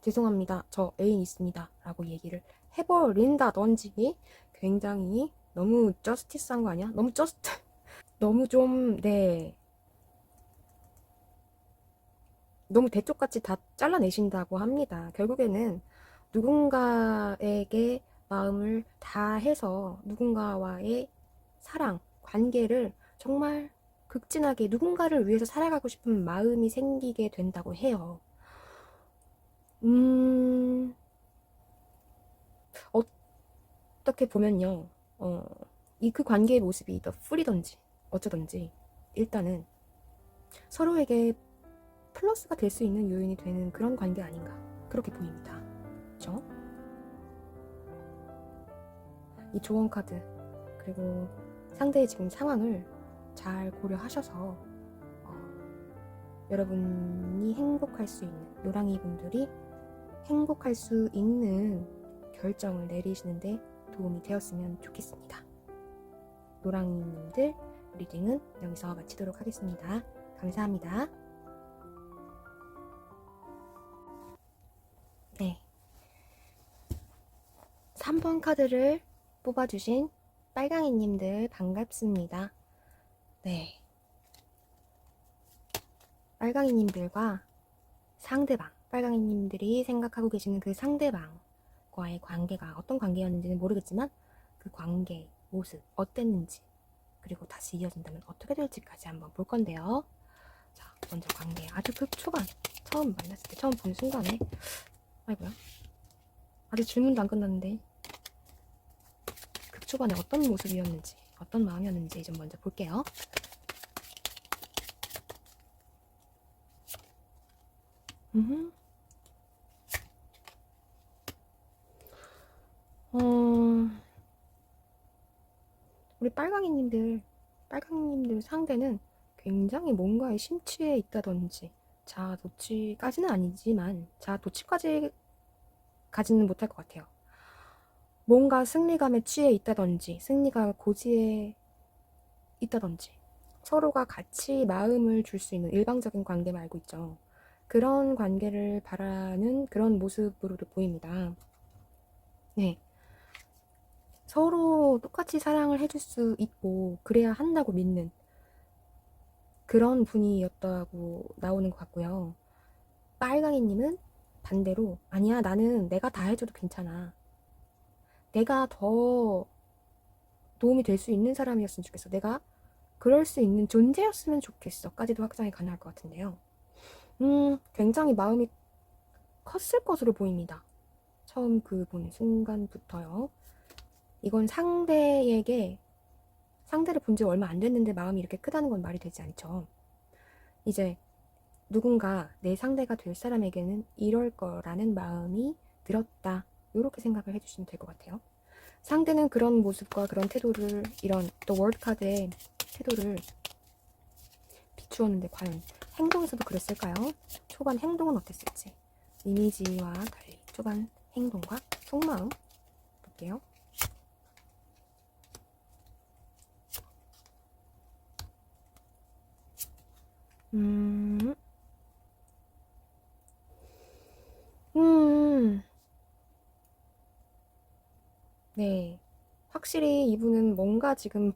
죄송합니다, 저 애인 있습니다 라고 얘기를 해버린다든지, 굉장히 너무 저스티스한 거 아니야? 너무 좀, 네, 너무 대쪽같이 다 잘라내신다고 합니다. 결국에는 누군가에게 마음을 다해서 누군가와의 사랑, 관계를 정말 극진하게 누군가를 위해서 살아가고 싶은 마음이 생기게 된다고 해요. 어떻게 보면요, 그 관계의 모습이 더 풀이던지 어쩌던지, 일단은 서로에게 플러스가 될 수 있는 요인이 되는 그런 관계 아닌가, 그렇게 보입니다. 그쵸? 이 조언 카드, 그리고 상대의 지금 상황을 잘 고려하셔서 여러분이 행복할 수 있는, 노랑이 분들이 행복할 수 있는 결정을 내리시는데 도움이 되었으면 좋겠습니다. 노랑이님들 리딩은 여기서 마치도록 하겠습니다. 감사합니다. 네, 3번 카드를 뽑아주신 빨강이님들 반갑습니다. 네, 빨강이님들과 상대방, 빨강이님들이 생각하고 계시는 그 상대방과의 관계가 어떤 관계였는지는 모르겠지만, 그 관계 모습 어땠는지, 그리고 다시 이어진다면 어떻게 될지까지 한번 볼 건데요. 자, 먼저 관계 아주 초반, 처음 만났을 때, 처음 본 순간에, 아이고야, 아직 질문도 안 끝났는데 초반에 어떤 모습이었는지, 어떤 마음이었는지 좀 먼저 볼게요. 우리 빨강이님들 상대는 굉장히 뭔가에 심취해 있다든지, 자아도취까지는 아니지만, 자아도취까지 가지는 못할 것 같아요. 뭔가 승리감에 취해 있다든지, 승리가 고지해 있다든지, 서로가 같이 마음을 줄 수 있는 일방적인 관계 말고 있죠. 그런 관계를 바라는 그런 모습으로도 보입니다. 네. 서로 똑같이 사랑을 해줄 수 있고, 그래야 한다고 믿는 그런 분이었다고 나오는 것 같고요. 빨강이님은 반대로, 아니야, 나는 내가 다 해줘도 괜찮아. 내가 더 도움이 될 수 있는 사람이었으면 좋겠어. 내가 그럴 수 있는 존재였으면 좋겠어. 까지도 확장이 가능할 것 같은데요. 굉장히 마음이 컸을 것으로 보입니다. 처음 그 본 순간부터요. 이건 상대를 본 지 얼마 안 됐는데 마음이 이렇게 크다는 건 말이 되지 않죠. 이제 누군가 내 상대가 될 사람에게는 이럴 거라는 마음이 들었다. 이렇게 생각을 해주시면 될 것 같아요. 상대는 그런 모습과 그런 태도를, 이런 또 월드 카드의 태도를 비추었는데 과연 행동에서도 그랬을까요? 초반 행동은 어땠을지, 이미지와 달리 초반 행동과 속마음 볼게요. 음, 음, 네. 확실히 이분은 뭔가 지금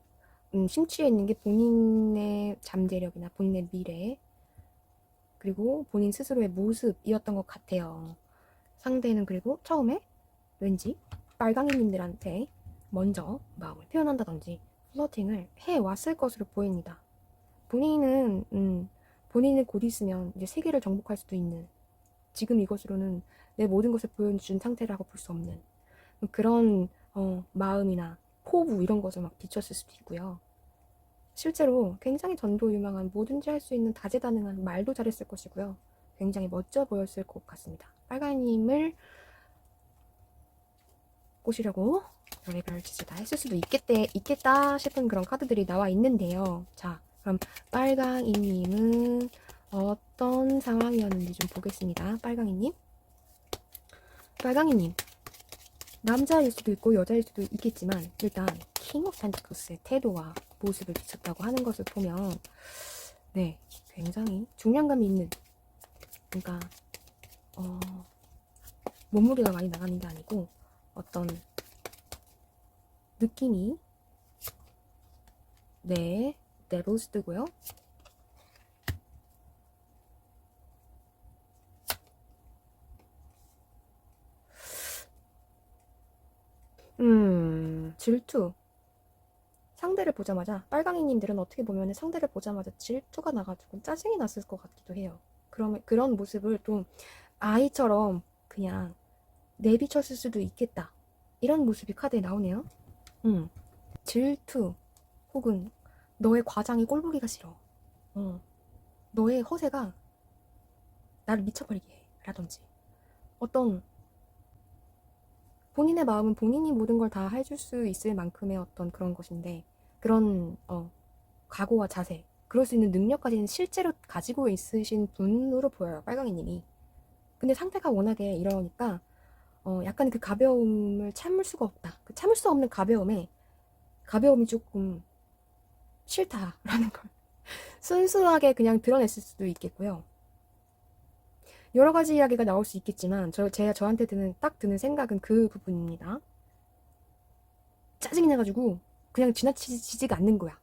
심취해 있는 게 본인의 잠재력이나 본인의 미래, 그리고 본인 스스로의 모습이었던 것 같아요. 상대는 그리고 처음에 왠지 빨강이님들한테 먼저 마음을 표현한다든지 플러팅을 해왔을 것으로 보입니다. 본인은 곧 있으면 이제 세계를 정복할 수도 있는, 지금 이것으로는 내 모든 것을 보여준 상태라고 볼 수 없는 그런 마음이나 포부 이런 것을 막 비췄을 수도 있고요. 실제로 굉장히 전도 유망한, 뭐든지 할 수 있는 다재다능한, 말도 잘했을 것이고요. 굉장히 멋져 보였을 것 같습니다. 빨강님을 꼬시려고 별의별 짓을 다 했을 수도 있겠다 싶은 그런 카드들이 나와 있는데요. 자, 그럼 빨강이님은 어떤 상황이었는지 좀 보겠습니다. 빨강이님, 남자일 수도 있고 여자일 수도 있겠지만 일단 킹 오브 펜타클스의 태도와 모습을 비췄다고 하는 것을 보면 네, 굉장히 중량감이 있는, 그러니까 몸무게가 많이 나가는 게 아니고 어떤 느낌이, 네, 데블스 뜨고요. 질투. 상대를 보자마자, 빨강이님들은 어떻게 보면 상대를 보자마자 질투가 나가지고 짜증이 났을 것 같기도 해요. 그러면 그런 모습을 좀 아이처럼 그냥 내비쳤을 수도 있겠다. 이런 모습이 카드에 나오네요. 질투 혹은 너의 과장이 꼴보기가 싫어. 너의 허세가 나를 미쳐버리게 해. 라든지 어떤 본인의 마음은 본인이 모든 걸 다 해줄 수 있을 만큼의 어떤 그런 것인데, 그런 각오와 자세, 그럴 수 있는 능력까지는 실제로 가지고 있으신 분으로 보여요, 빨강이님이. 근데 상태가 워낙에 이러니까 약간 그 가벼움을 참을 수가 없다. 그 참을 수 없는 가벼움이 조금 싫다라는 걸 순수하게 그냥 드러냈을 수도 있겠고요. 여러 가지 이야기가 나올 수 있겠지만 저한테 딱 드는 생각은 그 부분입니다. 짜증이 나가지고 그냥 지나치지가 않는 거야.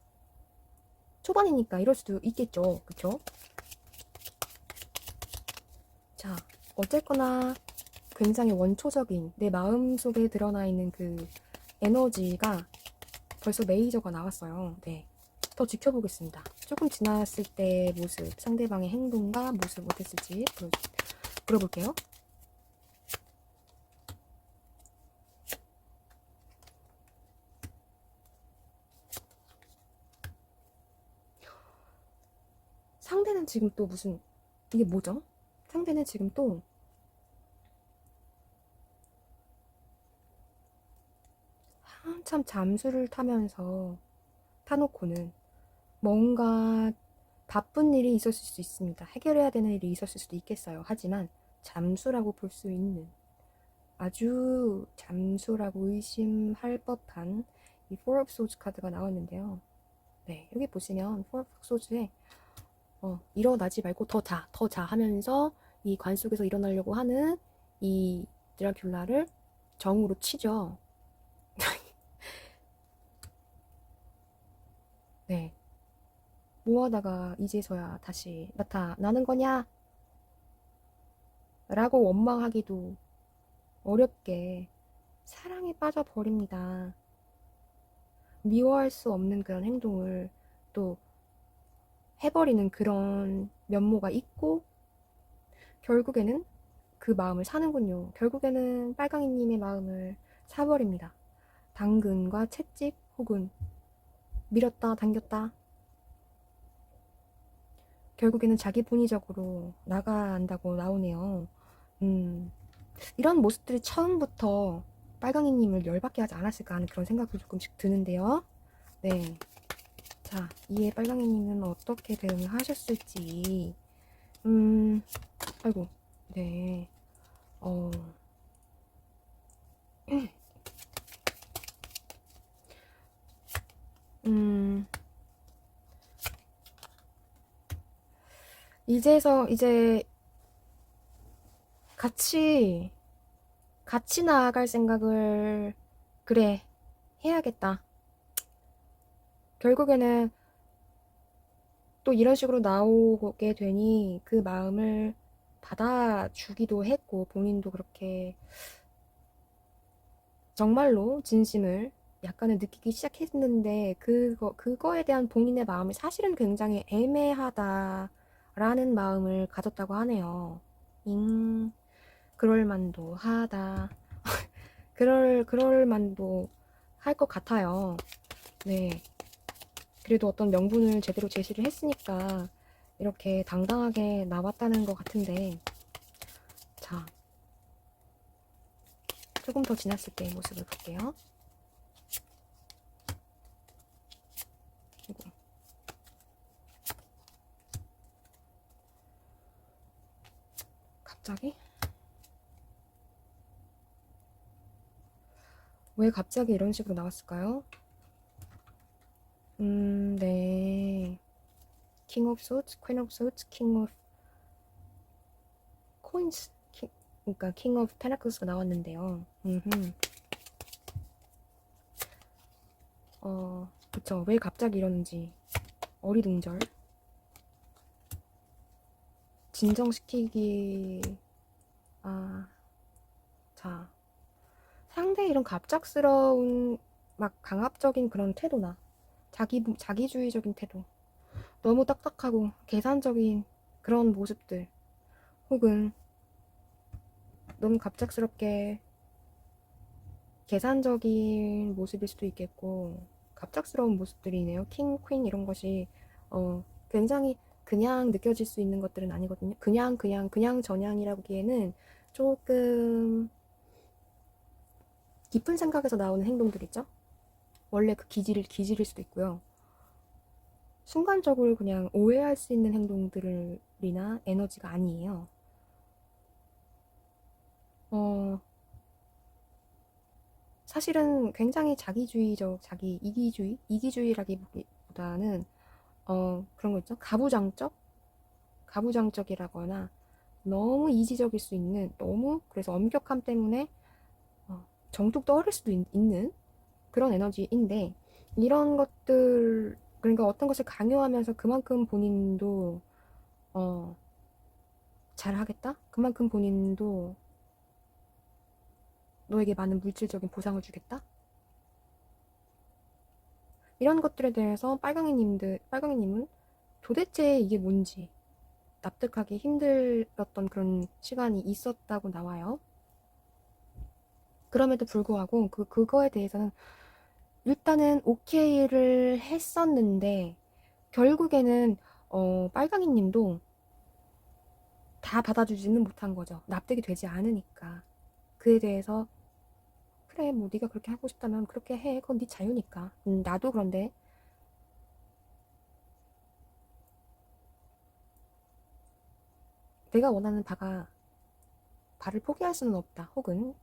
초반이니까 이럴 수도 있겠죠. 그쵸? 자, 어쨌거나 굉장히 원초적인 내 마음속에 드러나 있는 그 에너지가 벌써 메이저가 나왔어요. 네. 더 지켜보겠습니다. 조금 지났을 때 모습, 상대방의 행동과 모습 어땠을지 물어볼게요. 상대는 지금 또 무슨, 이게 뭐죠? 상대는 지금 또 한참 잠수를 타면서 타놓고는 뭔가 바쁜 일이 있었을 수 있습니다. 해결해야 되는 일이 있었을 수도 있겠어요. 하지만 잠수라고 볼 수 있는, 아주 잠수라고 의심할 법한 이 Four of Swords 카드가 나왔는데요. 네, 여기 보시면 Four of Swords에 일어나지 말고 더 자 하면서 이 관 속에서 일어나려고 하는 이 드라큘라를 정으로 치죠. 네. 뭐하다가 이제서야 다시 나타나는 거냐? 라고 원망하기도 어렵게 사랑에 빠져버립니다. 미워할 수 없는 그런 행동을 또 해버리는 그런 면모가 있고, 결국에는 그 마음을 사는군요. 결국에는 빨강이님의 마음을 사버립니다. 당근과 채찍 혹은 밀었다 당겼다, 결국에는 자기 본의적으로 나간다고 나오네요. 이런 모습들이 처음부터 빨강이님을 열받게 하지 않았을까 하는 그런 생각도 조금씩 드는데요. 네. 자, 이에 빨강이님은 어떻게 대응을 하셨을지. 아이고, 네. 이제 같이 나아갈 생각을, 그래, 해야겠다. 결국에는 또 이런 식으로 나오게 되니 그 마음을 받아주기도 했고, 본인도 그렇게 정말로 진심을 약간은 느끼기 시작했는데, 그거에 대한 본인의 마음이 사실은 굉장히 애매하다라는 마음을 가졌다고 하네요. 그럴만도 하다. 그럴만도 할 것 같아요. 네. 그래도 어떤 명분을 제대로 제시를 했으니까 이렇게 당당하게 나왔다는 것 같은데, 자, 조금 더 지났을 때의 모습을 볼게요. 그리고 갑자기? 왜 갑자기 이런 식으로 나왔을까요? 네. King of Swords, Queen of Swords, King of Coins, 그러니까 King of Pentacles가 나왔는데요. 그쵸. 왜 갑자기 이러는지 어리둥절. 진정시키기. 자, 상대 이런 갑작스러운 막 강압적인 그런 태도나 자기주의적인 태도, 너무 딱딱하고 계산적인 그런 모습들, 혹은 너무 갑작스럽게 계산적인 모습일 수도 있겠고, 갑작스러운 모습들이네요. 킹, 퀸 이런 것이 굉장히 그냥 느껴질 수 있는 것들은 아니거든요. 그냥 전향이라기에는 조금 깊은 생각에서 나오는 행동들 있죠? 원래 그 기질일 수도 있고요. 순간적으로 그냥 오해할 수 있는 행동들이나 에너지가 아니에요. 사실은 굉장히 자기주의적, 이기주의라기보다는 그런 거 있죠? 가부장적이라거나 너무 이지적일 수 있는, 그래서 엄격함 때문에 정뚝 떠오를 수도 있는 그런 에너지인데, 이런 것들, 그러니까 어떤 것을 강요하면서 그만큼 본인도 잘하겠다? 그만큼 본인도 너에게 많은 물질적인 보상을 주겠다? 이런 것들에 대해서 빨강이님은 도대체 이게 뭔지 납득하기 힘들었던 그런 시간이 있었다고 나와요. 그럼에도 불구하고 그거에 대해서는 일단은 오케이를 했었는데, 결국에는 빨강이님도 다 받아주지는 못한 거죠. 납득이 되지 않으니까. 그에 대해서 그래, 뭐 네가 그렇게 하고 싶다면 그렇게 해. 그건 네 자유니까. 나도 그런데 내가 원하는 바를 포기할 수는 없다. 혹은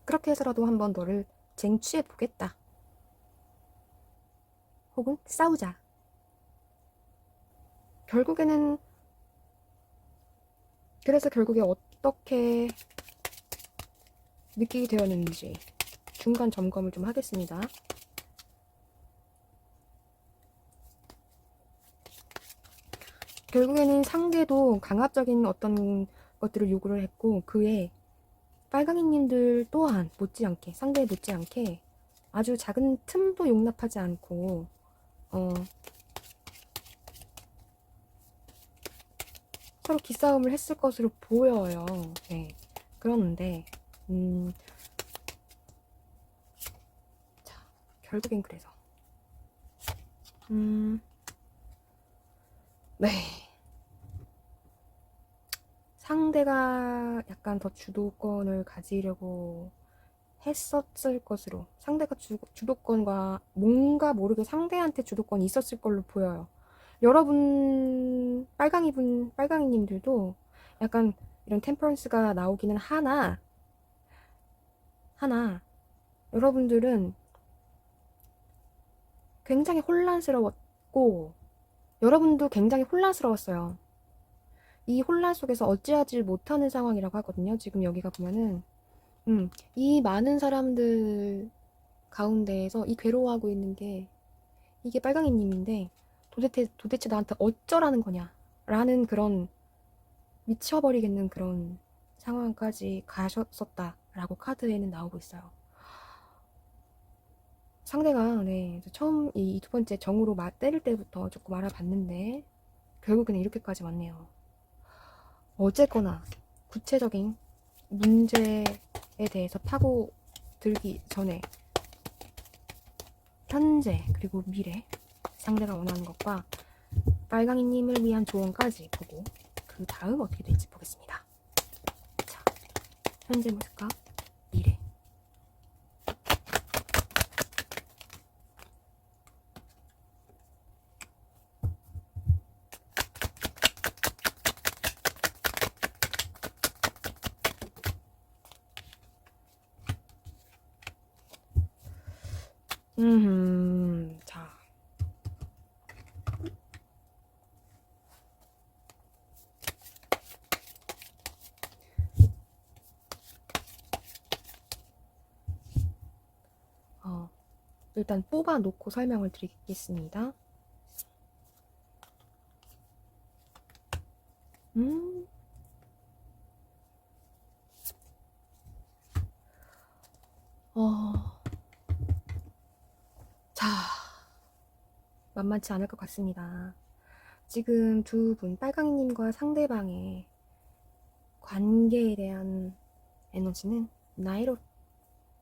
그렇게 해서라도 한번 너를 쟁취해 보겠다. 혹은 싸우자. 결국에는 그래서 결국에 어떻게 느끼게 되었는지 중간 점검을 좀 하겠습니다. 결국에는 상대도 강압적인 어떤 것들을 요구를 했고, 그에 빨강이님들 또한 상대에 못지않게 아주 작은 틈도 용납하지 않고 서로 기싸움을 했을 것으로 보여요. 네. 그러는데 자, 결국엔 그래서 네. 상대가 약간 더 주도권을 가지려고 했었을 것으로, 상대가 주도권과 뭔가 모르게 상대한테 주도권이 있었을 걸로 보여요. 여러분 빨강이님들도 약간 이런 템퍼런스가 나오기는 하나 여러분들은 굉장히 혼란스러웠고, 여러분도 굉장히 혼란스러웠어요. 이 혼란 속에서 어찌하지 못하는 상황이라고 하거든요. 지금 여기가 보면은 이 많은 사람들 가운데에서 이 괴로워하고 있는 게 이게 빨강이님인데, 도대체 나한테 어쩌라는 거냐 라는 그런 미쳐버리겠는 그런 상황까지 가셨었다라고 카드에는 나오고 있어요. 상대가 처음 이 두 번째 정으로 때릴 때부터 조금 알아봤는데 결국에는 이렇게까지 왔네요. 어쨌거나 구체적인 문제에 대해서 파고들기 전에 현재 그리고 미래, 상대가 원하는 것과 빨강이님을 위한 조언까지 보고 그 다음 어떻게 될지 보겠습니다. 자, 현재 모습과 미래. 자. 일단 뽑아 놓고 설명을 드리겠습니다. 자, 만만치 않을 것 같습니다. 지금 두 분, 빨강님과 상대방의 관계에 대한 에너지는 Knight of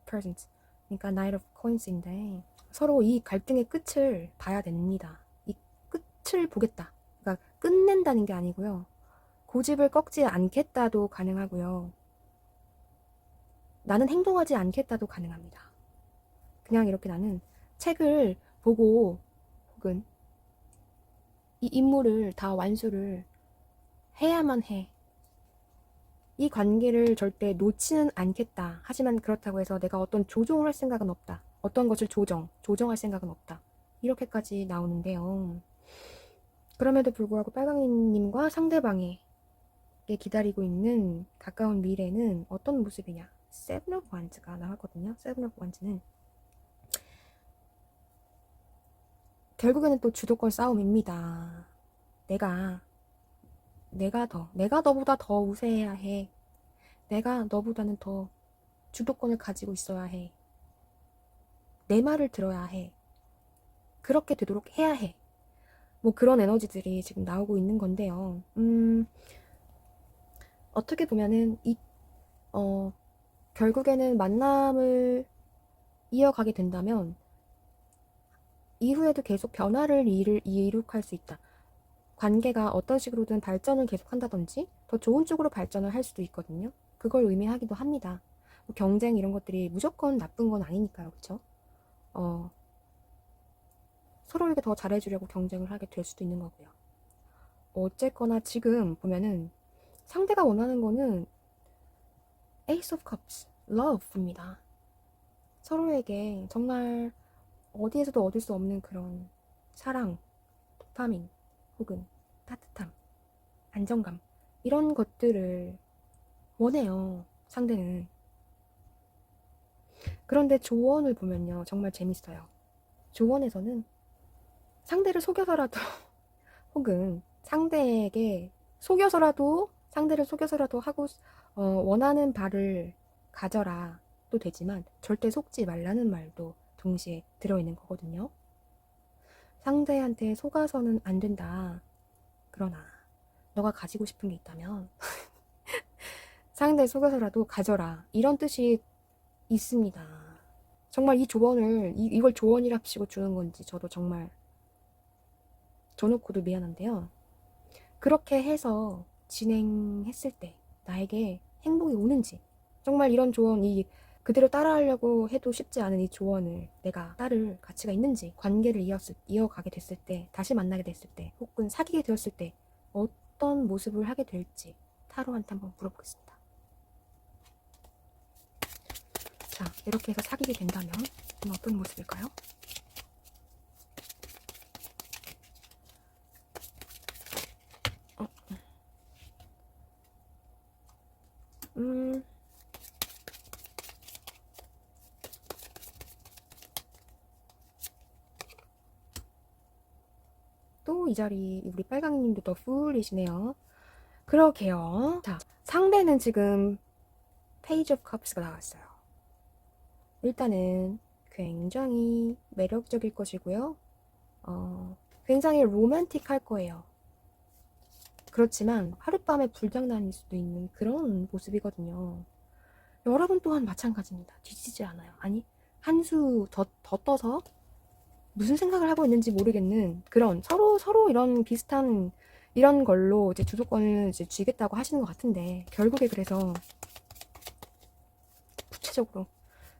Presents, 그러니까 Knight of Coins인데, 서로 이 갈등의 끝을 봐야 됩니다. 이 끝을 보겠다. 그러니까 끝낸다는 게 아니고요. 고집을 꺾지 않겠다도 가능하고요. 나는 행동하지 않겠다도 가능합니다. 그냥 이렇게 나는 책을 보고 혹은 이 임무를 다 완수를 해야만 해. 이 관계를 절대 놓지는 않겠다. 하지만 그렇다고 해서 내가 어떤 조종을 할 생각은 없다. 어떤 것을 조정할 생각은 없다. 이렇게까지 나오는데요. 그럼에도 불구하고 빨강이님과 상대방에게 기다리고 있는 가까운 미래는 어떤 모습이냐. 세븐 오브 완즈가 나왔거든요. 세븐 오브 완즈는 결국에는 또 주도권 싸움입니다. 내가 너보다 더 우세해야 해. 내가 너보다는 더 주도권을 가지고 있어야 해. 내 말을 들어야 해. 그렇게 되도록 해야 해. 뭐 그런 에너지들이 지금 나오고 있는 건데요. 어떻게 보면은 결국에는 만남을 이어가게 된다면 이후에도 계속 변화를 이룩할 수 있다. 관계가 어떤 식으로든 발전을 계속한다든지 더 좋은 쪽으로 발전을 할 수도 있거든요. 그걸 의미하기도 합니다. 경쟁 이런 것들이 무조건 나쁜 건 아니니까요. 그렇죠? 서로에게 더 잘해주려고 경쟁을 하게 될 수도 있는 거고요. 어쨌거나 지금 보면은 상대가 원하는 거는 Ace of Cups, Love입니다. 서로에게 정말 어디에서도 얻을 수 없는 그런 사랑, 도파민, 혹은 따뜻함, 안정감, 이런 것들을 원해요, 상대는. 그런데 조언을 보면요, 정말 재밌어요. 조언에서는 상대를 속여서라도 혹은 상대를 속여서라도 하고 원하는 바를 가져라 도 되지만 절대 속지 말라는 말도 동시에 들어있는 거거든요. 상대한테 속아서는 안 된다. 그러나 너가 가지고 싶은 게 있다면 상대 속여서라도 가져라. 이런 뜻이 있습니다. 정말 이 조언을 이걸 조언이랍시고 주는 건지 저도 정말 줘놓고도 미안한데요. 그렇게 해서 진행했을 때 나에게 행복이 오는지, 정말 이런 조언, 이 그대로 따라하려고 해도 쉽지 않은 이 조언을 내가 따를 가치가 있는지, 관계를 이어가게 됐을 때, 다시 만나게 됐을 때, 혹은 사귀게 되었을 때 어떤 모습을 하게 될지 타로한테 한번 물어보겠습니다. 자, 이렇게 해서 사귀게 된다면 어떤 모습일까요? 또 이 자리 우리 빨강이님도 더 풀이시네요. 그러게요. 자, 상대는 지금 페이지 오브 컵스가 나왔어요. 일단은 굉장히 매력적일 것이고요. 굉장히 로맨틱할 거예요. 그렇지만 하룻밤에 불장난일 수도 있는 그런 모습이거든요. 여러분 또한 마찬가지입니다. 뒤지지 않아요. 아니, 한 수 더 떠서 무슨 생각을 하고 있는지 모르겠는 그런 서로 이런 비슷한 이런 걸로 이제 주도권을 이제 쥐겠다고 하시는 것 같은데, 결국에 그래서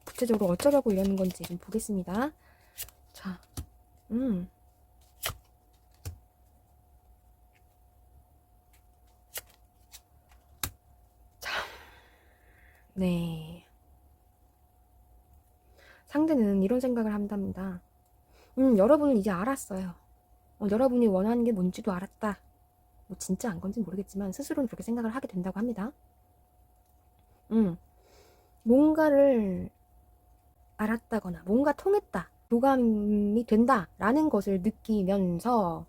구체적으로 어쩌려고 이러는 건지 좀 보겠습니다. 자, 자, 네. 상대는 이런 생각을 한답니다. 여러분은 이제 알았어요. 여러분이 원하는 게 뭔지도 알았다. 뭐 진짜 안 건지 모르겠지만 스스로는 그렇게 생각을 하게 된다고 합니다. 뭔가를 알았다거나 뭔가 통했다, 교감이 된다라는 것을 느끼면서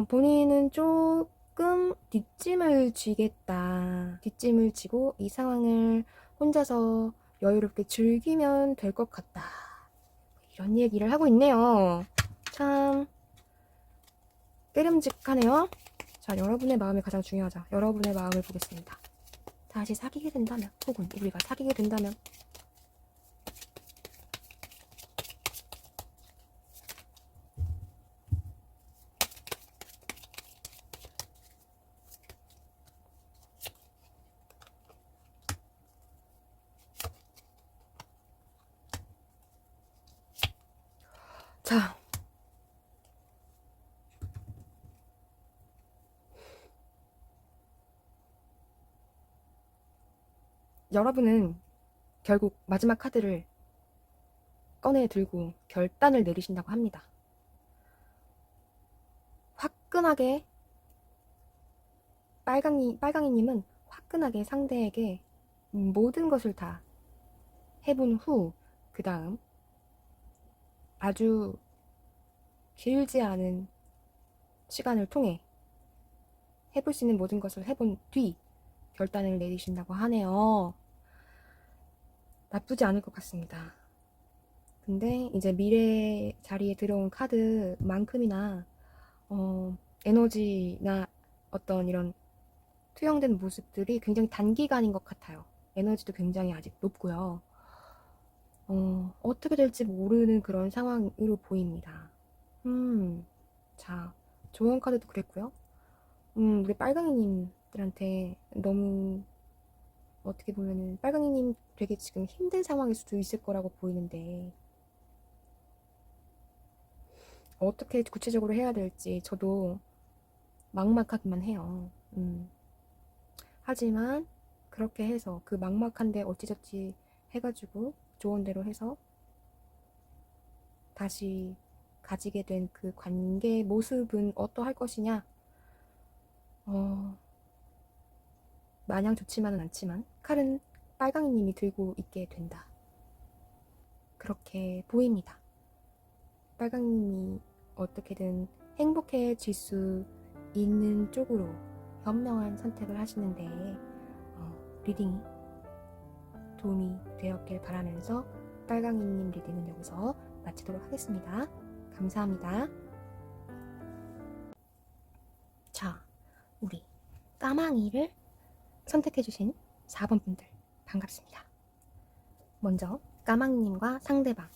본인은 조금 뒷짐을 지고 이 상황을 혼자서 여유롭게 즐기면 될 것 같다, 이런 얘기를 하고 있네요. 참 깨름직하네요. 자, 여러분의 마음이 가장 중요하죠. 여러분의 마음을 보겠습니다. 다시 사귀게 된다면, 혹은 우리가 사귀게 된다면, 자, 여러분은 결국 마지막 카드를 꺼내 들고 결단을 내리신다고 합니다. 화끈하게 빨강이님은 화끈하게 상대에게 모든 것을 다 해본 후, 그 다음 아주 길지 않은 시간을 통해 해볼 수 있는 모든 것을 해본 뒤 결단을 내리신다고 하네요. 나쁘지 않을 것 같습니다. 근데 이제 미래 자리에 들어온 카드만큼이나 에너지나 어떤 이런 투영된 모습들이 굉장히 단기간인 것 같아요. 에너지도 굉장히 아직 높고요. 어떻게 될지 모르는 그런 상황으로 보입니다. 자, 조언 카드도 그랬고요. 우리 빨강이님들한테 너무, 어떻게 보면은 빨강이님 되게 지금 힘든 상황일 수도 있을 거라고 보이는데, 어떻게 구체적으로 해야 될지 저도 막막하기만 해요. 하지만 그렇게 해서 그 막막한데 어찌저찌 해가지고 조언대로 해서 다시 가지게 된 그 관계의 모습은 어떠할 것이냐? 마냥 좋지만은 않지만 칼은 빨강이님이 들고 있게 된다. 그렇게 보입니다. 빨강이님이 어떻게든 행복해질 수 있는 쪽으로 현명한 선택을 하시는데 리딩이 도움이 되었길 바라면서 빨강이님 리딩은 여기서 마치도록 하겠습니다. 감사합니다. 자, 우리 까망이를 선택해주신 4번 분들 반갑습니다. 먼저 까망이님과 상대방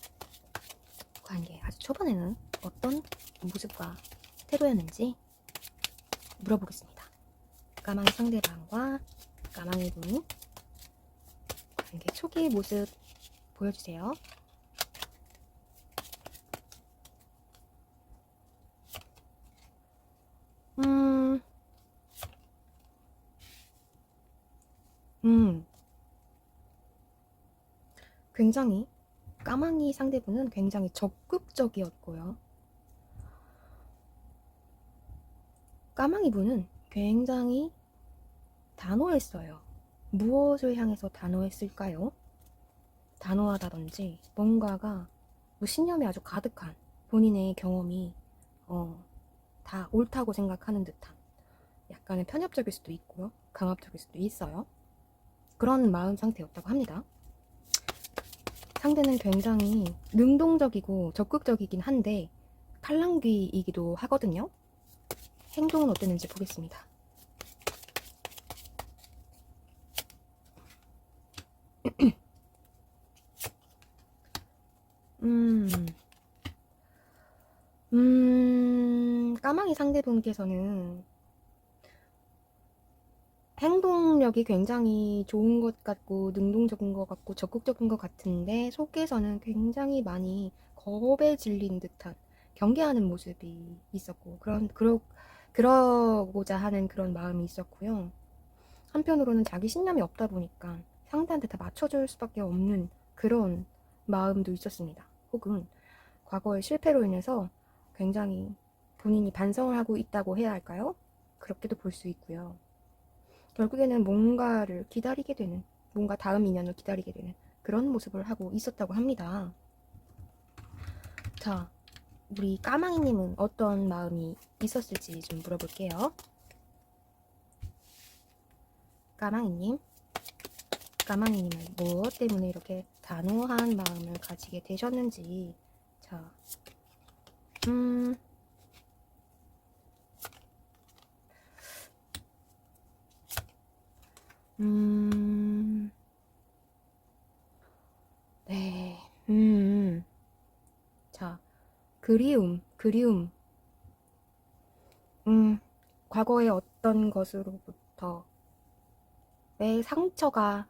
관계 아주 초반에는 어떤 모습과 태도였는지 물어보겠습니다. 까망이 상대방과 까망이 분 관계 초기의 모습 보여주세요. 굉장히 까망이 상대분은 굉장히 적극적이었고요. 까망이 분은 굉장히 단호했어요. 무엇을 향해서 단호했을까요? 단호하다든지 뭔가가 신념이 아주 가득한 본인의 경험이 다 옳다고 생각하는 듯한 약간은 편협적일 수도 있고요. 강압적일 수도 있어요. 그런 마음 상태였다고 합니다. 상대는 굉장히 능동적이고 적극적이긴 한데 팔랑귀이기도 하거든요. 행동은 어땠는지 보겠습니다. 까마귀 상대분께서는 행동력이 굉장히 좋은 것 같고 능동적인 것 같고 적극적인 것 같은데 속에서는 굉장히 많이 겁에 질린 듯한 경계하는 모습이 있었고 그러고자 하는 그런 마음이 있었고요. 한편으로는 자기 신념이 없다 보니까 상대한테 다 맞춰줄 수밖에 없는 그런 마음도 있었습니다. 혹은 과거의 실패로 인해서 굉장히 본인이 반성을 하고 있다고 해야 할까요? 그렇게도 볼 수 있고요. 결국에는 뭔가를 기다리게 되는, 뭔가 다음 인연을 기다리게 되는 그런 모습을 하고 있었다고 합니다. 자, 우리 까망이님은 어떤 마음이 있었을지 좀 물어볼게요. 까망이님은 무엇 때문에 이렇게 단호한 마음을 가지게 되셨는지. 자, 네, 자, 그리움. 과거의 어떤 것으로부터 내 상처가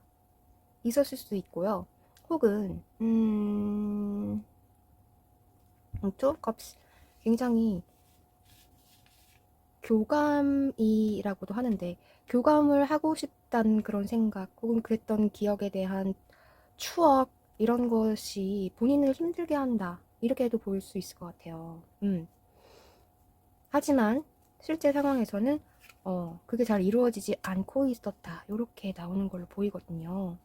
있었을 수도 있고요. 혹은 조금 굉장히 교감이라고도 하는데 교감을 하고 싶다는 그런 생각 혹은 그랬던 기억에 대한 추억 이런 것이 본인을 힘들게 한다 이렇게도 볼 수 있을 것 같아요. 하지만 실제 상황에서는 그게 잘 이루어지지 않고 있었다 이렇게 나오는 걸로 보이거든요.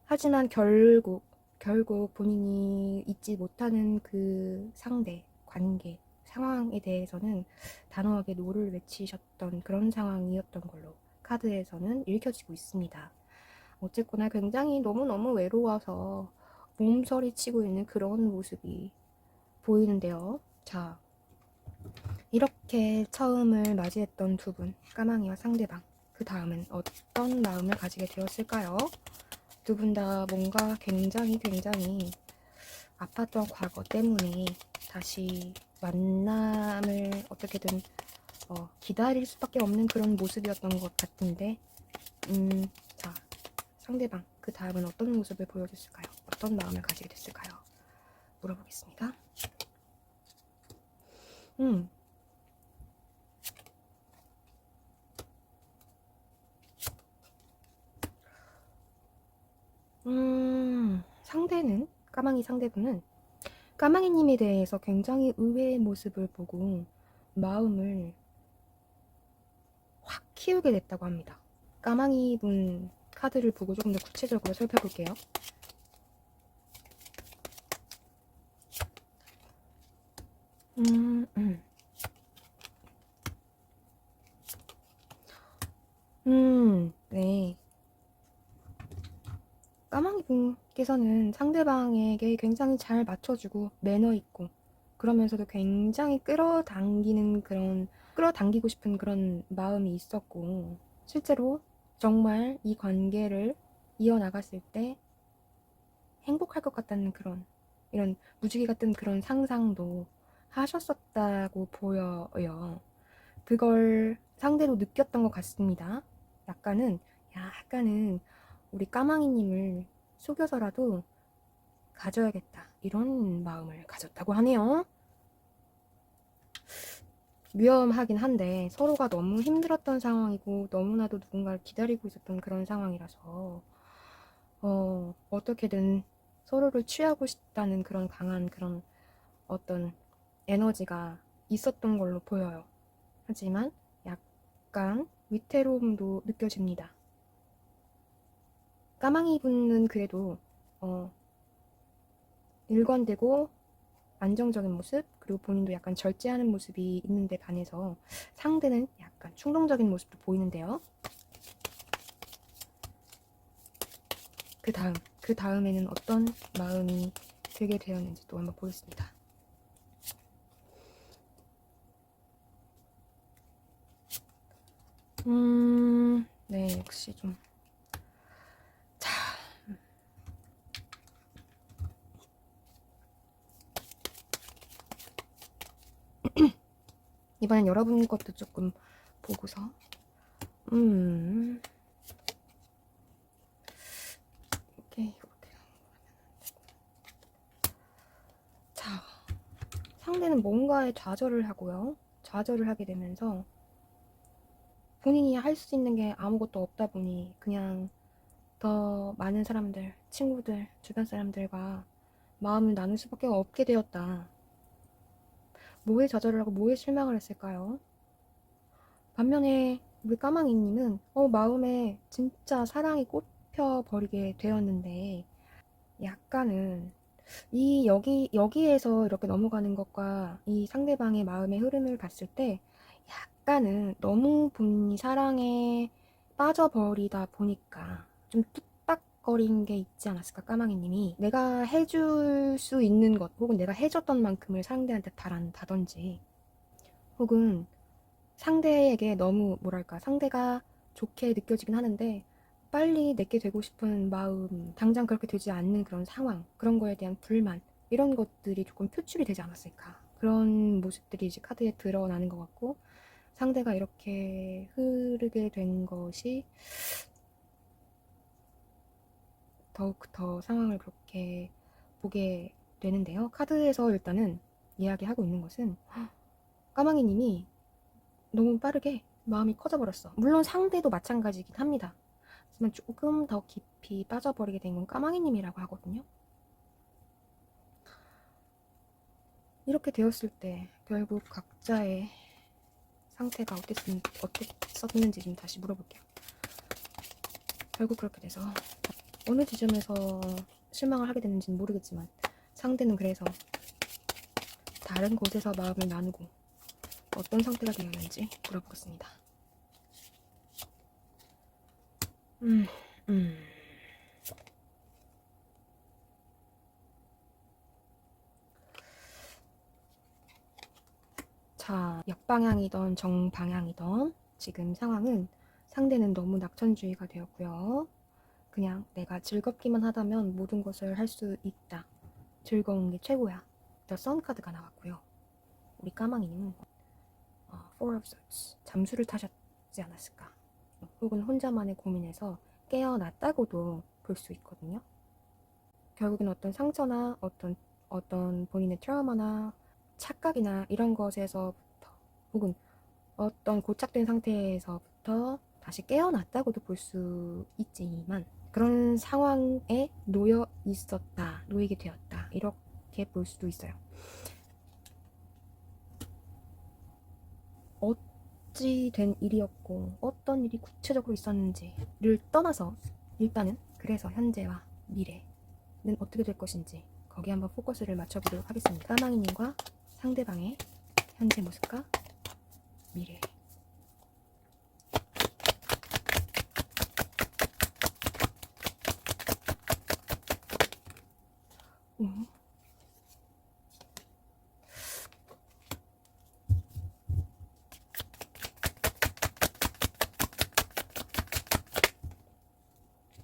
하지만 결국 본인이 잊지 못하는 그 상대, 관계, 상황에 대해서는 단호하게 노를 외치셨던 그런 상황이었던 걸로 카드에서는 읽혀지고 있습니다. 어쨌거나 굉장히 너무너무 외로워서 몸서리치고 있는 그런 모습이 보이는데요. 자, 이렇게 처음을 맞이했던 두 분, 까망이와 상대방, 그 다음은 어떤 마음을 가지게 되었을까요? 두 분 다 뭔가 굉장히 아팠던 과거 때문에 다시 만남을 어떻게든 기다릴 수밖에 없는 그런 모습이었던 것 같은데 자, 상대방 그 다음은 어떤 모습을 보여줬을까요? 어떤 마음을 가지게 됐을까요? 물어보겠습니다. 까망이 상대분은 까망이님에 대해서 굉장히 의외의 모습을 보고 마음을 확 키우게 됐다고 합니다. 까망이분 카드를 보고 조금 더 구체적으로 살펴볼게요. 네. 까마귀 분께서는 상대방에게 굉장히 잘 맞춰주고 매너 있고 그러면서도 굉장히 끌어당기고 싶은 그런 마음이 있었고 실제로 정말 이 관계를 이어나갔을 때 행복할 것 같다는 이런 무지개 같은 그런 상상도 하셨었다고 보여요. 그걸 상대로 느꼈던 것 같습니다. 약간은 우리 까망이님을 속여서라도 가져야겠다. 이런 마음을 가졌다고 하네요. 위험하긴 한데 서로가 너무 힘들었던 상황이고 너무나도 누군가를 기다리고 있었던 그런 상황이라서 어떻게든 서로를 취하고 싶다는 그런 강한 그런 어떤 에너지가 있었던 걸로 보여요. 하지만 약간 위태로움도 느껴집니다. 까망이 분은 그래도 일관되고 안정적인 모습, 그리고 본인도 약간 절제하는 모습이 있는데 반해서 상대는 약간 충동적인 모습도 보이는데요. 그 다음에는 어떤 마음이 들게 되었는지 또 한번 보겠습니다. 네, 역시 좀. 자. 이번엔 여러분 것도 조금 보고서. 이렇게. 자, 상대는 뭔가에 좌절을 하고요. 좌절을 하게 되면서 본인이 할 수 있는 게 아무것도 없다 보니 그냥 더 많은 사람들, 친구들, 주변 사람들과 마음을 나눌 수밖에 없게 되었다. 뭐에 좌절을 하고 뭐에 실망을 했을까요? 반면에 우리 까망이님은 마음에 진짜 사랑이 꼽혀버리게 되었는데 약간은 여기에서 이렇게 넘어가는 것과 이 상대방의 마음의 흐름을 봤을 때 약간은 너무 본인이 사랑에 빠져버리다 보니까 좀 뚝딱거린 게 있지 않았을까, 까마귀님이. 내가 해줄 수 있는 것, 혹은 내가 해줬던 만큼을 상대한테 바란다든지, 혹은 상대에게 너무, 상대가 좋게 느껴지긴 하는데, 빨리 내게 되고 싶은 마음, 당장 그렇게 되지 않는 그런 상황, 그런 거에 대한 불만, 이런 것들이 조금 표출이 되지 않았을까. 그런 모습들이 이제 카드에 드러나는 것 같고, 상대가 이렇게 흐르게 된 것이 더욱 더 상황을 그렇게 보게 되는데요. 카드에서 일단은 이야기하고 있는 것은 까망이님이 너무 빠르게 마음이 커져버렸어. 물론 상대도 마찬가지긴 합니다. 하지만 조금 더 깊이 빠져버리게 된 건 까망이님이라고 하거든요. 이렇게 되었을 때 결국 각자의 상태가 어땠었는지 좀 다시 물어볼게요. 결국 그렇게 돼서 어느 지점에서 실망을 하게 됐는지는 모르겠지만 상대는 그래서 다른 곳에서 마음을 나누고 어떤 상태가 되었는지 물어보겠습니다. 자, 역방향이던 정방향이던 지금 상황은 상대는 너무 낙천주의가 되었고요. 그냥 내가 즐겁기만 하다면 모든 것을 할 수 있다. 즐거운 게 최고야. The Sun 카드가 나왔고요. 우리 까망이님은 Four of Swords, 잠수를 타셨지 않았을까. 혹은 혼자만의 고민에서 깨어났다고도 볼 수 있거든요. 결국엔 어떤 상처나 어떤 본인의 트라우마나 착각이나 이런 것에서부터 혹은 어떤 고착된 상태에서부터 다시 깨어났다고도 볼 수 있지만 그런 상황에 놓여 있었다, 놓이게 되었다, 이렇게 볼 수도 있어요. 어찌 된 일이었고 어떤 일이 구체적으로 있었는지를 떠나서 일단은 그래서 현재와 미래는 어떻게 될 것인지 거기에 한번 포커스를 맞춰보도록 하겠습니다. 까망이님과 상대방의 현재 모습과 미래.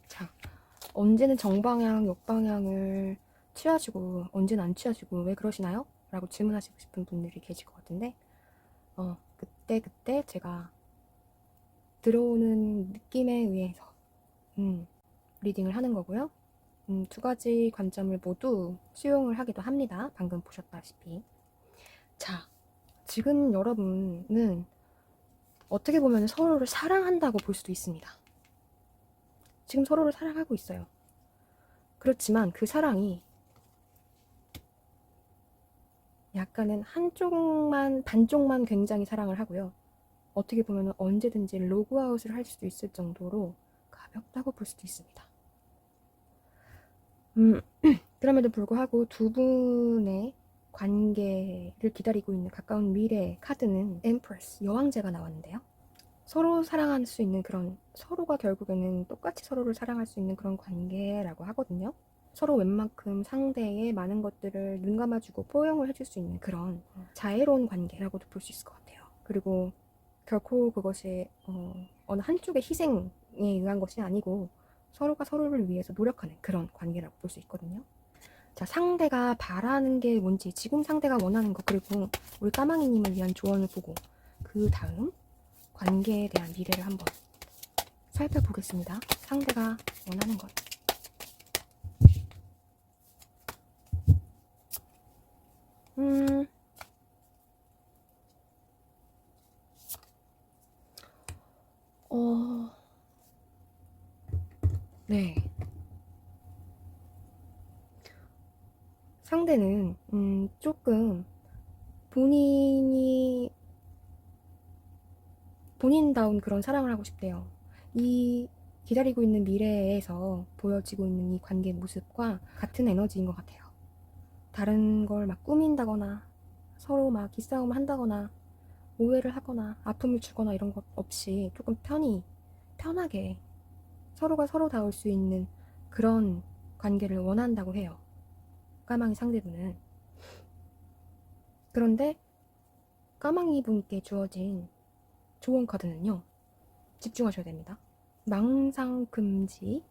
자, 언제는 정방향, 역방향을 취하시고 언제는 안 취하시고 왜 그러시나요? 라고 질문하시고 싶은 분들이 계실 것 같은데 그때 제가 들어오는 느낌에 의해서 리딩을 하는 거고요. 두 가지 관점을 모두 수용을 하기도 합니다. 방금 보셨다시피. 자, 지금 여러분은 어떻게 보면 서로를 사랑한다고 볼 수도 있습니다. 지금 서로를 사랑하고 있어요. 그렇지만 그 사랑이 약간은 반쪽만 굉장히 사랑을 하고요. 어떻게 보면 언제든지 로그아웃을 할 수도 있을 정도로 가볍다고 볼 수도 있습니다. 그럼에도 불구하고 두 분의 관계를 기다리고 있는 가까운 미래의 카드는 엠프레스, 여왕제가 나왔는데요. 서로 사랑할 수 있는 그런, 서로가 결국에는 똑같이 서로를 사랑할 수 있는 그런 관계라고 하거든요. 서로 웬만큼 상대의 많은 것들을 눈 감아주고 포용을 해줄 수 있는 그런 자애로운 관계라고도 볼 수 있을 것 같아요. 그리고 결코 그것이 어느 한쪽의 희생에 의한 것이 아니고 서로가 서로를 위해서 노력하는 그런 관계라고 볼 수 있거든요. 자, 상대가 바라는 게 뭔지, 지금 상대가 원하는 것, 그리고 우리 까망이님을 위한 조언을 보고 그 다음 관계에 대한 미래를 한번 살펴보겠습니다. 상대가 원하는 것. 네. 상대는 조금 본인다운 그런 사랑을 하고 싶대요. 이 기다리고 있는 미래에서 보여지고 있는 이 관계 모습과 같은 에너지인 것 같아요. 다른 걸 막 꾸민다거나 서로 막 기싸움을 한다거나 오해를 하거나 아픔을 주거나 이런 것 없이 조금 편하게 서로가 서로다울 수 있는 그런 관계를 원한다고 해요. 까망이 상대분은. 그런데 까망이 분께 주어진 조언 카드는요. 집중하셔야 됩니다. 망상 금지.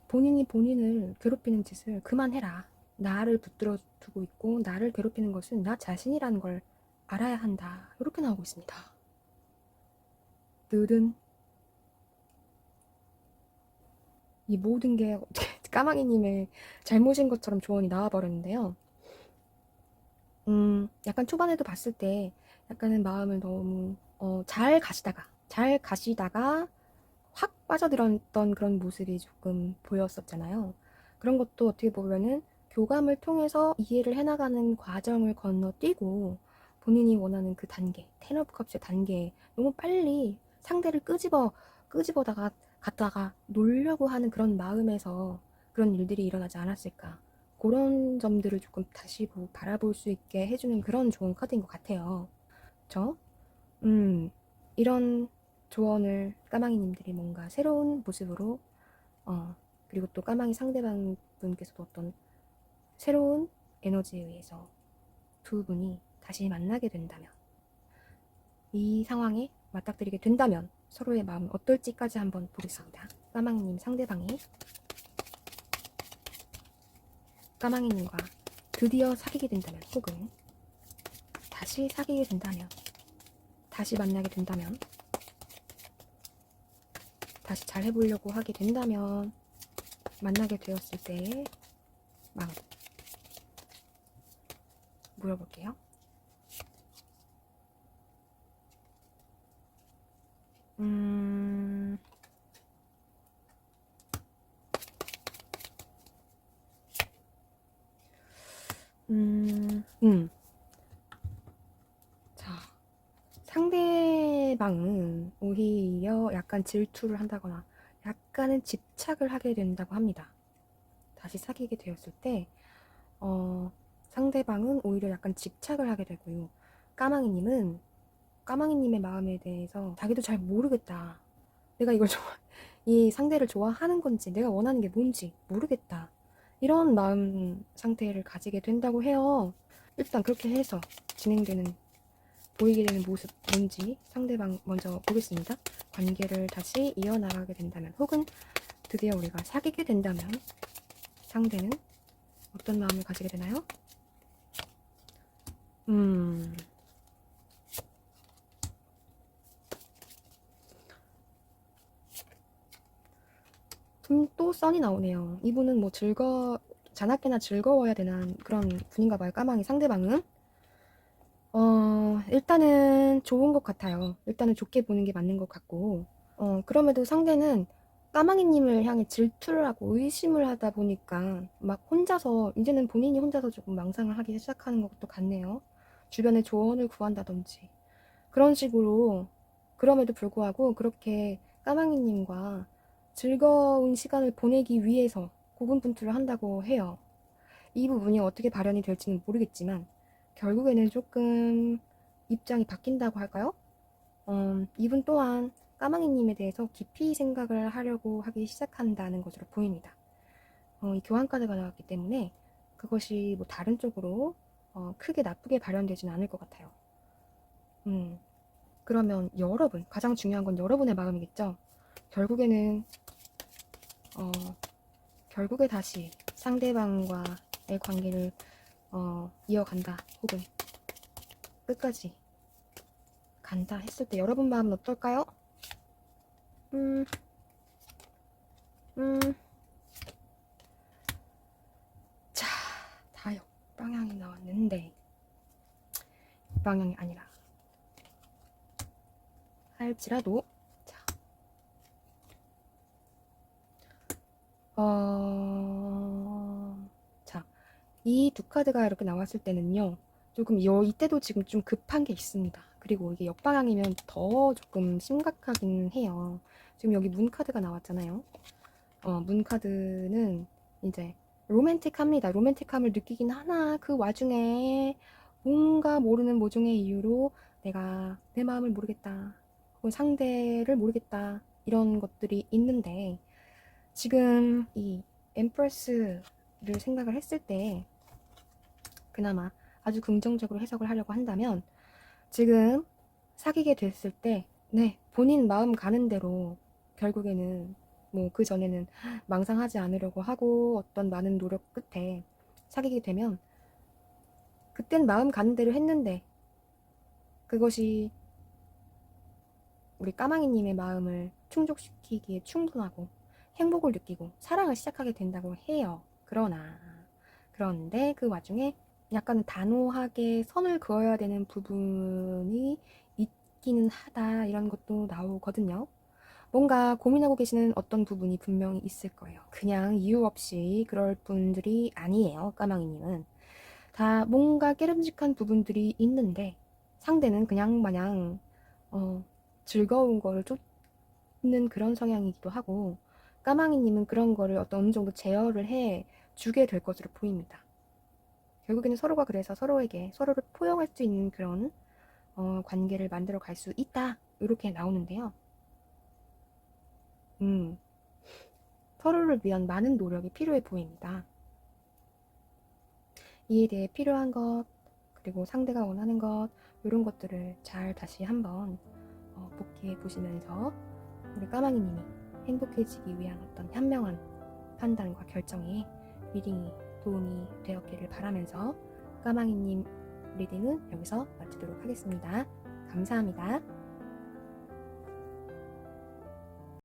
본인이 본인을 괴롭히는 짓을 그만해라. 나를 붙들어 두고 있고 나를 괴롭히는 것은 나 자신이라는 걸 알아야 한다. 이렇게 나오고 있습니다. 느든 이 모든 게 까마귀님의 잘못인 것처럼 조언이 나와버렸는데요. 약간 초반에도 봤을 때 약간은 마음을 너무 잘 가시다가 확 빠져들었던 그런 모습이 조금 보였었잖아요. 그런 것도 어떻게 보면은 교감을 통해서 이해를 해나가는 과정을 건너뛰고 본인이 원하는 그 단계, 텐 오브 컵스의 단계에 너무 빨리 상대를 끄집어다가 갖다가 놀려고 하는 그런 마음에서 그런 일들이 일어나지 않았을까. 그런 점들을 조금 다시 바라볼 수 있게 해주는 그런 좋은 카드인 것 같아요. 그쵸? 이런 조언을 까망이님들이 뭔가 새로운 모습으로 그리고 또 까망이 상대방 분께서도 어떤 새로운 에너지에 의해서 두 분이 다시 만나게 된다면 이 상황에 맞닥뜨리게 된다면 서로의 마음은 어떨지까지 한번 보겠습니다. 까망이님 상대방이 까망이님과 드디어 사귀게 된다면 혹은 다시 사귀게 된다면 다시 만나게 된다면 다시 잘 해보려고 하게 된다면 만나게 되었을 때의 마음 물어볼게요. 자, 상대방은 오히려 약간 질투를 한다거나 약간은 집착을 하게 된다고 합니다. 다시 사귀게 되었을 때 상대방은 오히려 약간 집착을 하게 되고요. 까망이님의 마음에 대해서 자기도 잘 모르겠다. 내가 이 상대를 좋아하는 건지, 내가 원하는 게 뭔지 모르겠다. 이런 마음 상태를 가지게 된다고 해요. 일단 그렇게 해서 보이게 되는 모습 뭔지 상대방 먼저 보겠습니다. 관계를 다시 이어나가게 된다면, 혹은 드디어 우리가 사귀게 된다면 상대는 어떤 마음을 가지게 되나요? 또 썬이 나오네요. 이분은 뭐 자나깨나 즐거워야 되는 그런 분인가 봐요. 까망이 상대방은. 일단은 좋은 것 같아요. 일단은 좋게 보는 게 맞는 것 같고, 그럼에도 상대는 까망이님을 향해 질투를 하고 의심을 하다 보니까 이제는 본인이 혼자서 조금 망상을 하기 시작하는 것도 같네요. 주변에 조언을 구한다든지. 그런 식으로, 그럼에도 불구하고 그렇게 까망이님과 즐거운 시간을 보내기 위해서 고군분투를 한다고 해요. 이 부분이 어떻게 발현이 될지는 모르겠지만, 결국에는 조금 입장이 바뀐다고 할까요? 이분 또한 까망이님에 대해서 깊이 생각을 하려고 하기 시작한다는 것으로 보입니다. 이 교환카드가 나왔기 때문에 그것이 뭐 다른 쪽으로 크게 나쁘게 발현되지는 않을 것 같아요. 그러면 가장 중요한 건 여러분의 마음이겠죠? 결국에 다시 상대방과의 관계를 이어간다, 혹은 끝까지 간다 했을 때 여러분 마음은 어떨까요? 음, 자, 다 역방향이 나왔는데, 역방향이 아니라 할지라도, 자, 이 두 카드가 이렇게 나왔을 때는요, 조금 이때도 지금 좀 급한 게 있습니다. 그리고 이게 역방향이면 더 조금 심각하긴 해요. 지금 여기 문 카드가 나왔잖아요. 문 카드는 이제 로맨틱합니다. 로맨틱함을 느끼긴 하나 그 와중에 뭔가 모르는 모종의 이유로 내가 내 마음을 모르겠다, 혹은 상대를 모르겠다, 이런 것들이 있는데, 지금 이 엠프레스를 생각을 했을 때 그나마 아주 긍정적으로 해석을 하려고 한다면, 지금 사귀게 됐을 때 본인 마음 가는 대로 결국에는 뭐 그 전에는 망상하지 않으려고 하고 어떤 많은 노력 끝에 사귀게 되면, 그땐 마음 가는 대로 했는데 그것이 우리 까망이님의 마음을 충족시키기에 충분하고 행복을 느끼고 사랑을 시작하게 된다고 해요. 그런데 그 와중에 약간은 단호하게 선을 그어야 되는 부분이 있기는 하다, 이런 것도 나오거든요. 뭔가 고민하고 계시는 어떤 부분이 분명히 있을 거예요. 그냥 이유 없이 그럴 분들이 아니에요. 까망이님은 다 뭔가 깨름직한 부분들이 있는데, 상대는 그냥 마냥 즐거운 거를 쫓는 그런 성향이기도 하고, 까망이님은 그런 거를 어느 정도 제어를 해 주게 될 것으로 보입니다. 결국에는 그래서 서로를 포용할 수 있는 그런 관계를 만들어 갈 수 있다, 이렇게 나오는데요. 서로를 위한 많은 노력이 필요해 보입니다. 이에 대해 필요한 것, 그리고 상대가 원하는 것, 이런 것들을 잘 다시 한번 복귀해 보시면서 우리 까망이님이 행복해지기 위한 어떤 현명한 판단과 결정에 리딩이 도움이 되었기를 바라면서, 까망이님 리딩은 여기서 마치도록 하겠습니다. 감사합니다.